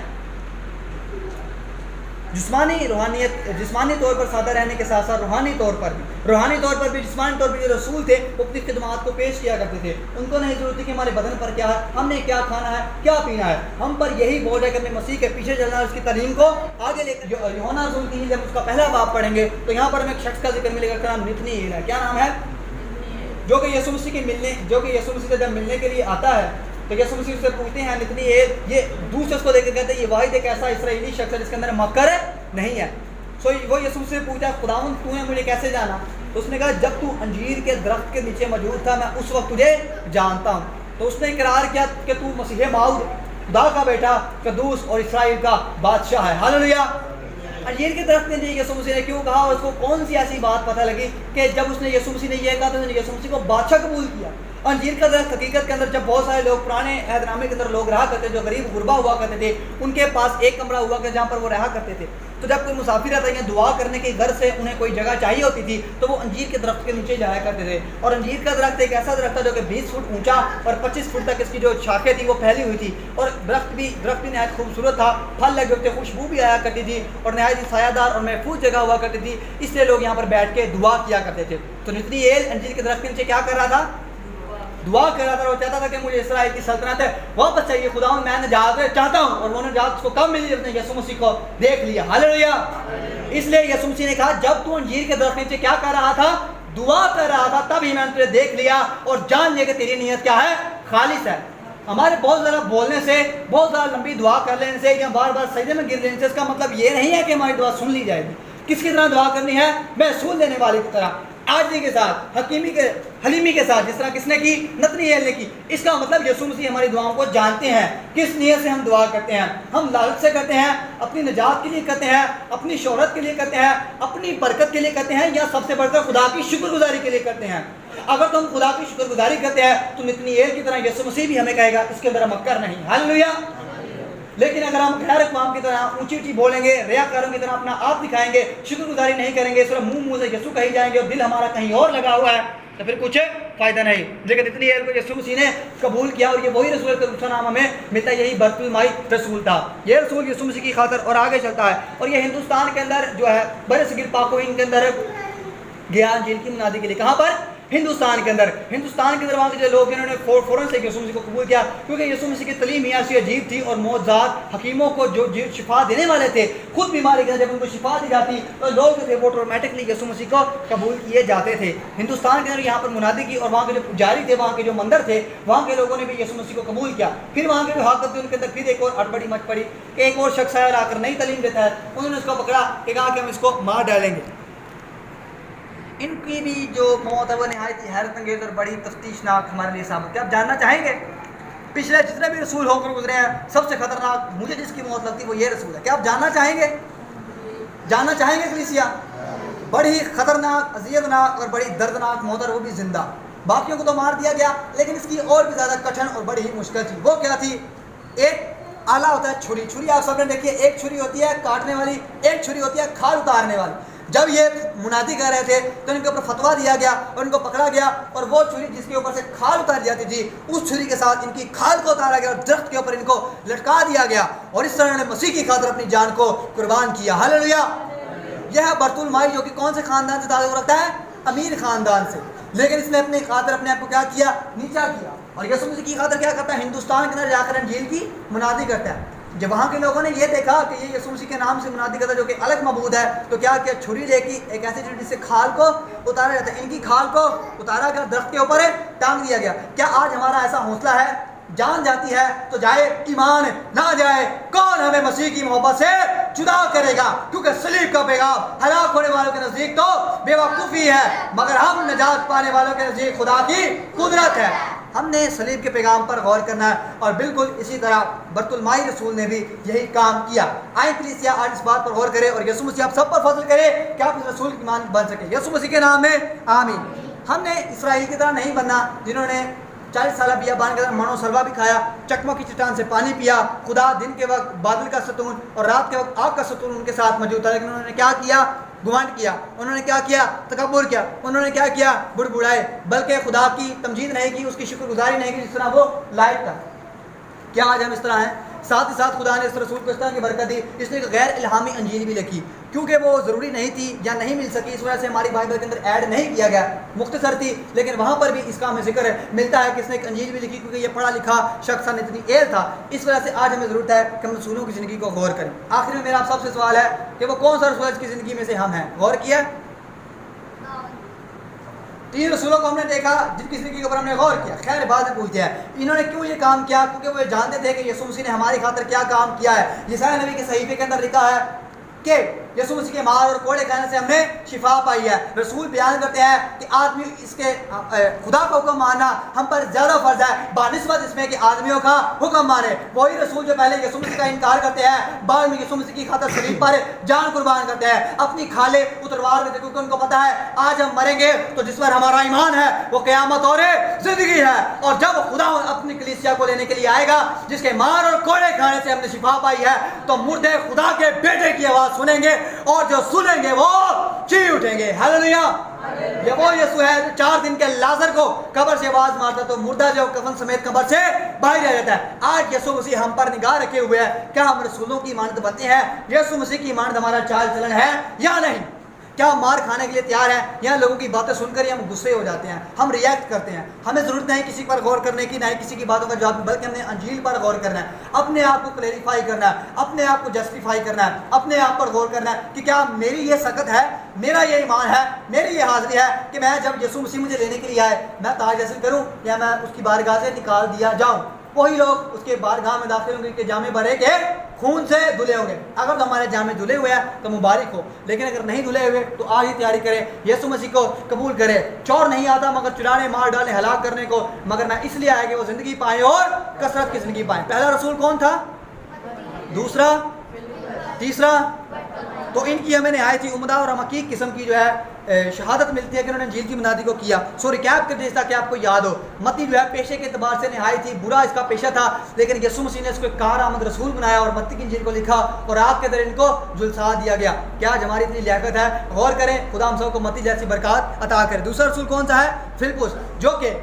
جسمانی طور پر سادہ رہنے کے ساتھ ساتھ روحانی طور پر بھی جسمانی طور پر جو رسول تھے وہ اپنی خدمات کو پیش کیا کرتے تھے. ان کو نہیں ضرورت تھی کہ ہمارے بدن پر کیا ہے, ہم نے کیا کھانا ہے, کیا پینا ہے. ہم پر یہی بوجھ ہے کہ ہمیں مسیح کے پیچھے چلنا ہے, اس کی تعلیم کو آگے لے کر. یوحنا رسول کی جب اس کا پہلا باب پڑھیں گے تو یہاں پر ہمیں ایک شخص کا ذکر ملے گا, اس کا نام نتنیل ہے. کیا نام ہے؟ جو کہ یسوع مسیح سے جب ملنے کے لیے آتا ہے تو یسوع مسیح سے پوچھتے ہیں نتنیل, یہ دوسرے اس کو دیکھ کے کہتے ہیں یہ واحد ایک ایسا اسرائیلی شخص ہے جس کے اندر مکر نہیں ہے. سو وہ یسوع سے پوچھا خداوند تو نے مجھے کیسے جانا؟ تو اس نے کہا جب تو انجیر کے درخت کے نیچے موجود تھا میں اس وقت تجھے جانتا ہوں. تو اس نے اقرار کیا کہ تو مسیح موعود, خدا کا بیٹا, قدوس اور اسرائیل کا بادشاہ ہے. ہاللیلویا. انجیر کے درخت نے یسوع مسیح نے کیوں کہا, اور اس کو کون سی ایسی بات پتہ لگی کہ جب اس نے یسوع مسیح نے یہ کہا تو اس نے یسوع مسیح کو بادشاہ قبول کیا. انجیر کا درخت حقیقت کے اندر جب بہت سارے لوگ پرانے عہد نامے کے اندر لوگ رہا کرتے جو غریب غربا ہوا کرتے تھے، ان کے پاس ایک کمرہ ہوا کرتا جہاں پر وہ رہا کرتے تھے، تو جب کوئی مسافر آتا ہے دعا کرنے کے غرض سے انہیں کوئی جگہ چاہیے ہوتی تھی تو وہ انجیر کے درخت کے نیچے جایا کرتے تھے. اور انجیر کا درخت ایک ایسا درخت تھا جو کہ 20 فٹ اونچا اور 25 فٹ تک اس کی جو شاخیں تھی وہ پھیلی ہوئی تھی، اور درخت بھی نہایت خوبصورت تھا، پھل لگے ہوتے، خوشبو بھی آیا کرتی تھی اور نہایت ہی سایہ دار اور محفوظ جگہ ہوا کرتی تھی، اس لیے لوگ یہاں پر بیٹھ کے دعا کیا کرتے تھے. تو نتنیل انجیر کے درخت کے نیچے کیا کر رہا تھا؟ دعا کر رہا تھا. وہ چاہتا تھا کہ مجھے اسرائیل کی سلطنت ہے واپس چاہیے، خدا میں نجات چاہتا ہوں. اور وہ نجات اس کو کب ملی؟ جب نے یسوع مسیح کو دیکھ لیا. ہاللویا. اس لیے یسوع مسیح نے کہا جب تو انجیر کے درخت نیچے کیا کر رہا تھا؟ دعا کر رہا تھا، تب ہی میں نے تجھے دیکھ لیا اور جان لیا کہ تیری نیت کیا ہے؟ خالص ہے. ہمارے بہت زیادہ بولنے سے، بہت زیادہ لمبی دعا کر لینے سے یا بار بار سجدے میں گر لینے سے اس کا مطلب یہ نہیں ہے کہ ہماری دعا سن لی جائے گی. کس کی طرح دعا کرنی ہے؟ محصول دینے والے کی طرح، عاجزی کے ساتھ، حلیمی کے ساتھ، جس طرح کس نے کی؟ نتنیل نے کی. اس کا مطلب یسوع مسیح ہماری دعاؤں کو جانتے ہیں، کس نیت سے ہم دعا کرتے ہیں. ہم لالچ سے کرتے ہیں، اپنی نجات کے لیے کرتے ہیں، اپنی شہرت کے لیے کرتے ہیں، اپنی برکت کے لیے کرتے ہیں، یا سب سے بڑھ کر خدا کی شکر گزاری کے لیے کرتے ہیں. اگر تم خدا کی شکر گزاری کرتے ہیں تو نتنیل کی طرح یسوع مسیح بھی ہمیں کہے گا اس کے اندر مکر نہیں. ہاللویا. لیکن اگر ہم غیر اقوام کی طرح اونچی اونچی بولیں گے، ریاکاروں کی طرح اپنا آپ دکھائیں گے، شکر گزاری نہیں کریں گے، صرف منہ سے یسوع کہی جائیں گے اور دل ہمارا کہیں اور لگا ہوا ہے، تو پھر کچھ فائدہ نہیں. لیکن اتنی کو یسوع مسیح نے قبول کیا اور یہ وہی رسول کا دوسرا نام ہمیں ملتا ہے، یہی برتلمائی رسول تھا. یہ رسول یسوع مسیح کی خاطر اور آگے چلتا ہے، اور یہ ہندوستان کے اندر جو ہے برصغیر پاک و ہند کے اندر گیا انجیل کی منادی کے لیے. کہاں پر؟ ہندوستان کے اندر. ہندوستان کے اندر وہاں کے جو لوگ انہوں نے فوراً سے یسوع مسیح کو قبول کیا، کیونکہ یسوع مسیح کی تعلیم ہی ایسی عجیب تھی اور معجزات حکیموں کو جو شفا دینے والے تھے، خود بیماری کے جب ان کو شفا دی جاتی تو لوگ جو تھے وہ آٹومیٹکلی یسوع مسیح کو قبول کیے جاتے تھے. ہندوستان کے اندر یہاں پر منادی کی اور وہاں کے جو پجاری تھے، وہاں کے جو مندر تھے، وہاں کے لوگوں نے بھی یسوع مسیح کو قبول کیا. پھر وہاں کے جو حاکم تھے ان کے اندر پھر ایک اور ہڑبڑی مچ پڑی کہ ایک اور شخص آیا آ کر نئی تعلیم دیتا ہے. انہوں نے اس کو پکڑا کہ کہا کہ ہم اس کو مار ڈالیں گے. ان کی بھی جو موت ہے وہ نہایت ہی حیرت انگیز اور بڑی تفتیشناک ہمارے لیے ثابت. کیا آپ جاننا چاہیں گے پچھلے جتنے بھی رسول ہو کر گزرے ہیں سب سے خطرناک مجھے جس کی موت لگتی ہے وہ یہ رسول ہے؟ کیا آپ جاننا چاہیں گے؟ جاننا چاہیں گے کلیسیا؟ بڑی خطرناک، اذیتناک اور بڑی دردناک موت، اور وہ بھی زندہ. باقیوں کو تو مار دیا گیا، لیکن اس کی اور بھی زیادہ کٹھن اور بڑی ہی مشکل تھی. وہ کیا تھی؟ ایک آلہ ہوتا ہے چھری. چھری آپ سب نے دیکھی ہے، ایک چھری ہوتی ہے کاٹنے والی، ایک چھری ہوتی ہے کھال اتارنے والی. جب یہ منادی کر رہے تھے تو ان کے اوپر فتویٰ دیا گیا اور ان کو پکڑا گیا، اور وہ چھری جس کے اوپر سے کھال اتار جاتی تھی اس چھری کے ساتھ ان کی کھال کو اتارا گیا اور درخت کے اوپر ان کو لٹکا دیا گیا، اور اس طرح انہوں نے مسیح کی خاطر اپنی جان کو قربان کیا. ہاللویا. یہ ہے برتلمائی، جو کہ کون سے خاندان سے تعلق رکھتا ہے؟ امیر خاندان سے. لیکن اس نے اپنی خاطر اپنے آپ کو کیا کیا؟ نیچا کیا. اور یسوع مسیح کی خاطر کیا کرتا ہے؟ ہندوستان کے اندر جا کر انجیل کی منادی کرتا ہے. جب وہاں کے لوگوں نے یہ دیکھا کہ یہ یسوع مسیح کے نام سے منادی کرتا ہے جو کہ الگ معبود ہے، تو کیا کیا؟ چھری لے کی، ایک ایسی چھری جس سے کھال کو اتارا جاتا ہے. ان کی کھال کو اتارا گیا، درخت کے اوپر ٹانگ دیا گیا. کیا آج ہمارا ایسا حوصلہ ہے؟ جان جاتی ہے تو جائے، ایمان نہ جائے کون ہمیں مسیح کی محبت سے جدا کرے گا؟ کیونکہ صلیب کا پیغام ہلاک ہونے والوں کے نزدیک تو بے وقوفی ہے، مگر ہم نجات پانے والوں کے نزدیک خدا کی قدرت ہے. ہم نے صلیب کے پیغام پر غور کرنا ہے، اور بالکل اسی طرح برتلمائی رسول نے بھی یہی کام کیا. آئیں کلیسیا آج اس بات پر غور کرے اور یسوع مسیح آپ سب پر فضل کرے کہ آپ اس رسول کی ایمان بن سکے. یسوع مسیح کے نام میں آمین. ہم نے اسرائیل کی طرح نہیں بننا جنہوں نے 40 سالہ بیابان کے اندر منو سلوا بھی کھایا، چکموں کی چٹان سے پانی پیا. خدا دن کے وقت بادل کا ستون اور رات کے وقت آگ کا ستون ان کے ساتھ موجود تھا، لیکن انہوں نے کیا کیا؟ گھمنڈ کیا. انہوں نے کیا کیا؟ تکبر کیا. انہوں نے کیا کیا؟ بڑبڑائے. بلکہ خدا کی تمجید نہیں کی، اس کی شکر گزاری نہیں کی جس طرح وہ لائق تھا. کیا آج ہم اس طرح ہیں؟ ساتھ ہی ساتھ خدا نے اس رسول کو اس طرح کی برکت دی، اس نے ایک غیر الہامی انجیل بھی لکھی، کیونکہ وہ ضروری نہیں تھی یا نہیں مل سکی، اس وجہ سے ہماری بائبل کے اندر ایڈ نہیں کیا گیا، مختصر تھی، لیکن وہاں پر بھی اس کا ہمیں ذکر ملتا ہے کہ اس نے ایک انجیل بھی لکھی، کیونکہ یہ پڑھا لکھا شخص نتنیل تھا. اس وجہ سے آج ہمیں ضرورت ہے کہ ہم رسولوں کی زندگی کو غور کریں. آخر میں میرا آپ سب سے سوال ہے کہ وہ کون سا رسول کی زندگی میں سے ہم ہیں؟ غور کیا؟ 3 رسولوں کو ہم نے دیکھا جن کی زندگی کے اوپر ہم نے غور کیا. خیر بات پوچھتے ہیں انہوں نے کیوں یہ کام کیا؟ کیونکہ وہ جانتے تھے کہ یسوع مسیح نے ہماری خاطر کیا کام کیا ہے. یسایا نبی کے صحیفے کے اندر لکھا ہے کہ یسوع مسیح کے مار اور کوڑے کھانے سے ہم نے شفا پائی ہے۔ رسول بیان کرتے ہیں کہ آدمی اس کے خدا کا حکم ماننا ہم پر زیادہ فرض ہے بنسبت اس میں کہ آدمیوں کا حکم مانے۔ وہی رسول جو پہلے یسوع مسیح کا انکار کرتے ہیں بعد میں یسوع مسیح کی خاطر صلیب پر جان قربان کرتے ہیں، اپنی کھالیں اتروار دیتے، کیونکہ ان کو پتا ہے آج ہم مریں گے تو جس پر ہمارا ایمان ہے وہ قیامت اور زندگی ہے، اور جب خدا اپنی کلیسیا کو لینے کے لیے آئے گا جس کے مار اور کوڑے کھانے سے ہم نے شفا پائی ہے، تو مردے خدا کے بیٹے کی آواز سنیں گے اور جو سنیں گے وہ چیخ اٹھیں گے۔ ہاللیلویا! یہ وہ یسوع ہے جو 4 دن کے لازر کو قبر سے آواز مارتا تو مردہ جو کفن سمیت قبر سے باہر آ جاتا ہے۔ آج یسوع مسیح ہم پر نگاہ رکھے ہوئے ہے، کیا ہم رسولوں کی مانند بنتے ہیں؟ یسوع مسیح کی مانند ہمارا چال چلن ہے یا نہیں؟ کیا ہم مار کھانے کے لیے تیار ہیں یا لوگوں کی باتیں سن کر ہی ہم غصے ہو جاتے ہیں، ہم ریئیکٹ کرتے ہیں؟ ہمیں ضرورت نہیں کسی پر غور کرنے کی، نہ کسی کی باتوں کا جواب، بلکہ ہم نے انجیل پر غور کرنا ہے، اپنے آپ کو کلیریفائی کرنا ہے، اپنے آپ کو جسٹیفائی کرنا ہے، اپنے آپ پر غور کرنا ہے کہ کیا میری یہ سکت ہے، میرا یہ ایمان ہے، میری یہ حاضری ہے کہ میں جب یسوع مسیح مجھے لینے کے لیے آئے میں تاج حاصل کروں یا میں اس کی بارگاہ سے نکال دیا جاؤں؟ وہی لوگ اس کے بارگاہ میں داخل ہوں گے کہ جامع برے کے خون سے دھلے ہوں گے۔ اگر تو ہمارے جامع دھلے ہوئے ہیں تو مبارک ہو، لیکن اگر نہیں دھلے ہوئے تو آج ہی تیاری کریں، یسوع مسیح کو قبول کرے۔ چور نہیں آتا مگر چرانے، مار ڈالنے، ہلاک کرنے کو، مگر میں اس لیے آیا کہ وہ زندگی پائیں اور کثرت کی زندگی پائیں۔ پہلا رسول کون تھا؟ دوسرا؟ تیسرا؟ تو ان کی ہمیں نہایت ہی عمدہ اور حقیقی قسم کی جو ہے شہادت ملتی ہے کہ انہوں نے انجیل کی منادی کو کیا۔ سو ریکیپ کر دیں تاکہ آپ کو یاد ہو، متی جو ہے پیشے کے اعتبار سے نہایت ہی برا اس کا پیشہ تھا، لیکن یسوع مسیح نے اس کو ایک کارآمد رسول بنایا اور متی کی انجیل کو لکھا اور آپ کے در ان کو جلسا دیا گیا۔ کیا آج ہماری اتنی لیاقت ہے؟ غور کریں، خدا ہم سب کو متی جیسی برکات عطا کرے۔ دوسرا رسول کون سا ہے؟ فلپس، جو کہ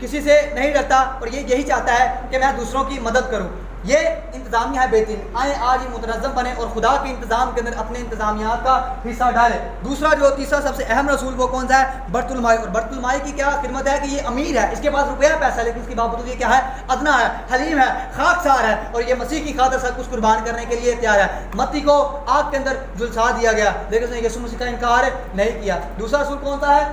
کسی سے نہیں ڈرتا اور یہ یہی چاہتا ہے کہ میں دوسروں کی مدد کروں۔ یہ انتظامیہ ہے بہترین، آئیں آج ہی متنظم بنے اور خدا کے انتظام کے اندر اپنے انتظامیات کا حصہ ڈالے۔ دوسرا جو تیسرا سب سے اہم رسول وہ کون سا ہے؟ برتلمائی۔ اور برتلمائی کی کیا خدمت ہے کہ یہ امیر ہے، اس کے پاس روپیہ پیسہ ہے، لیکن اس کے باوجود یہ کیا ہے؟ ادنا ہے، حلیم ہے، خاکسار ہے، اور یہ مسیح کی خاطر سب کچھ قربان کرنے کے لیے تیار ہے۔ متی کو آگ کے اندر جلسا دیا گیا لیکن اس نے یسوع مسیح کا انکار نہیں کیا۔ دوسرا رسول کون سا ہے؟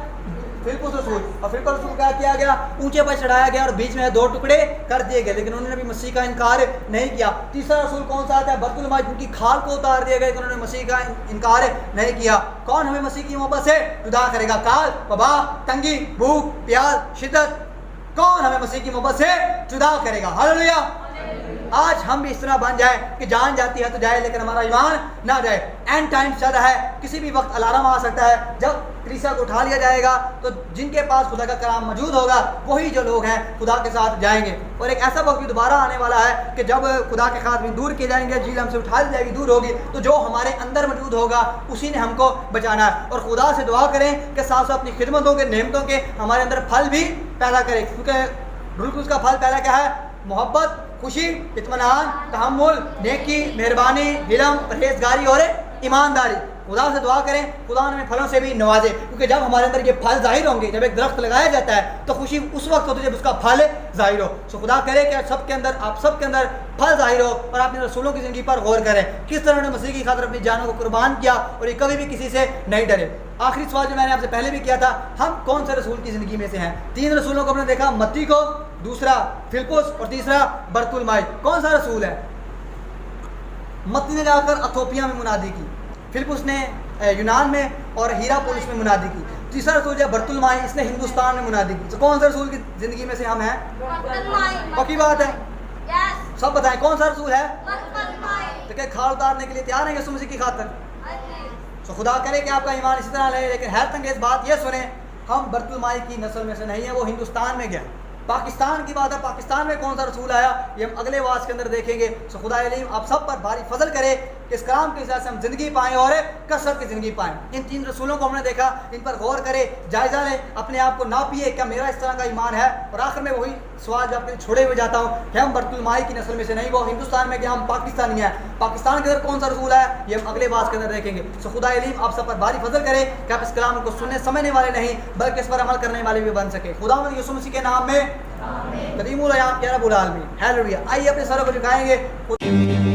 فلپس رسول۔ اور فلپس رسول کیا کیا گیا؟ اونچے پر چڑھایا گیا اور بیچ میں 2 ٹکڑے کر دیے گئے، لیکن انہوں نے بھی مسیح کا انکار نہیں کیا۔ تیسرا رسول کون سا آتا ہے؟ برتلمائی، جن کی کھال کو اتار دیا گیا، انہوں نے مسیح کا انکار نہیں کیا۔ کون ہمیں مسیح کی محبت سے جدا کرے گا؟ کال، وبا، تنگی، بھوک، پیاس، شدت، کون ہمیں مسیح کی محبت سے جدا کرے گا؟ ہاللیلویا! آج ہم بھی اس طرح بن جائیں کہ جان جاتی ہے تو جائے لیکن ہمارا ایمان نہ جائے۔ اینڈ ٹائم چل رہا ہے، کسی بھی وقت الارم آ سکتا ہے، جب کلیسیا کو اٹھا لیا جائے گا تو جن کے پاس خدا کا کلام موجود ہوگا وہی جو لوگ ہیں خدا کے ساتھ جائیں گے۔ اور ایک ایسا وقت بھی دوبارہ آنے والا ہے کہ جب خدا کے خادم دور کیے جائیں گے، جھیل ہم سے اٹھا لی جائے گی، دور ہوگی، تو جو ہمارے اندر موجود ہوگا اسی نے ہم کو بچانا ہے۔ اور خدا سے دعا کریں کہ ساتھ ساتھ اپنی خدمتوں کے، نعمتوں کے ہمارے اندر پھل بھی پیدا کرے، کیونکہ روح القدس کا پھل پہلا کیا ہے؟ محبت، خوشی، اطمینان، تحمل، نیکی، مہربانی، حلم، پرہیزگاری اور ایمانداری۔ خدا سے دعا کریں خدا ہمیں پھلوں سے بھی نوازے، کیونکہ جب ہمارے اندر یہ پھل ظاہر ہوں گے، جب ایک درخت لگایا جاتا ہے تو خوشی اس وقت ہوتی ہے جب اس کا پھل ظاہر ہو۔ سو خدا کرے کہ آپ سب کے اندر پھل ظاہر ہو اور آپ نے رسولوں کی زندگی پر غور کریں، کس طرح انہوں نے مسیح کی خاطر اپنی جانوں کو قربان کیا اور یہ کبھی بھی کسی سے نہیں ڈرے۔ آخری سوال جو میں نے آپ سے پہلے بھی کیا تھا، ہم کون سے رسول کی زندگی میں سے ہیں؟ 3 رسولوں کو ہم نے دیکھا، متی کو، دوسرا فلپس اور تیسرا برتلمائی۔ کون سا رسول ہے؟ متی نے جا کر اتھوپیا میں منادی کی، فلپس نے یونان میں اور ہیرا پولس میں منادی کی، تیسرا رسول جو برتلمائی اس نے ہندوستان میں منادی کی۔ تو کون سا رسول کی زندگی میں سے ہم ہیں؟ پکی بات ہے، سب بتائیں کون سا رسول ہے؟ تو کہ کھال اتارنے کے لیے تیار ہیں یسوع مسیح کی خاطر؟ تو خدا کرے کہ آپ کا ایمان اسی طرح رہے، لیکن حیرت انگیز بات یہ سنیں، ہم برتلمائی کی نسل میں سے نہیں ہیں، وہ ہندوستان میں گیا۔ پاکستان کی بات ہے، پاکستان میں کون سا رسول آیا یہ ہم اگلے واعظ کے اندر دیکھیں گے۔ سو خدا علیم آپ سب پر بھاری فضل کرے کہ اس کلام کے حساب سے ہم زندگی پائیں اور کثرت کی زندگی پائیں۔ ان 3 رسولوں کو ہم نے دیکھا، ان پر غور کرے، جائزہ لیں، اپنے آپ کو ناپیے، کیا میرا اس طرح کا ایمان ہے؟ اور آخر میں وہی سوال جو آپ کے چھوڑے ہوئے جاتا ہوں کہ ہم برتلمائی کی نسل میں سے نہیں، وہ ہندوستان میں گیا، ہم پاکستانی ہیں۔ پاکستان کے اندر کون سا رسول ہے یہ ہم اگلے واعظ کے اندر دیکھیں گے۔ سو خدا علیم آپ سب پر بھاری فضل کرے کہ آپ اس کلام کو سننے سمجھنے والے نہیں بلکہ اس پر عمل کرنے والے بھی بن سکے۔ خدا یسوع مسیح کے نام میں قدیم الایام یا رب العالمین، ہیلیلویا۔ آئیے اپنے سروں کو جھکائیں گے۔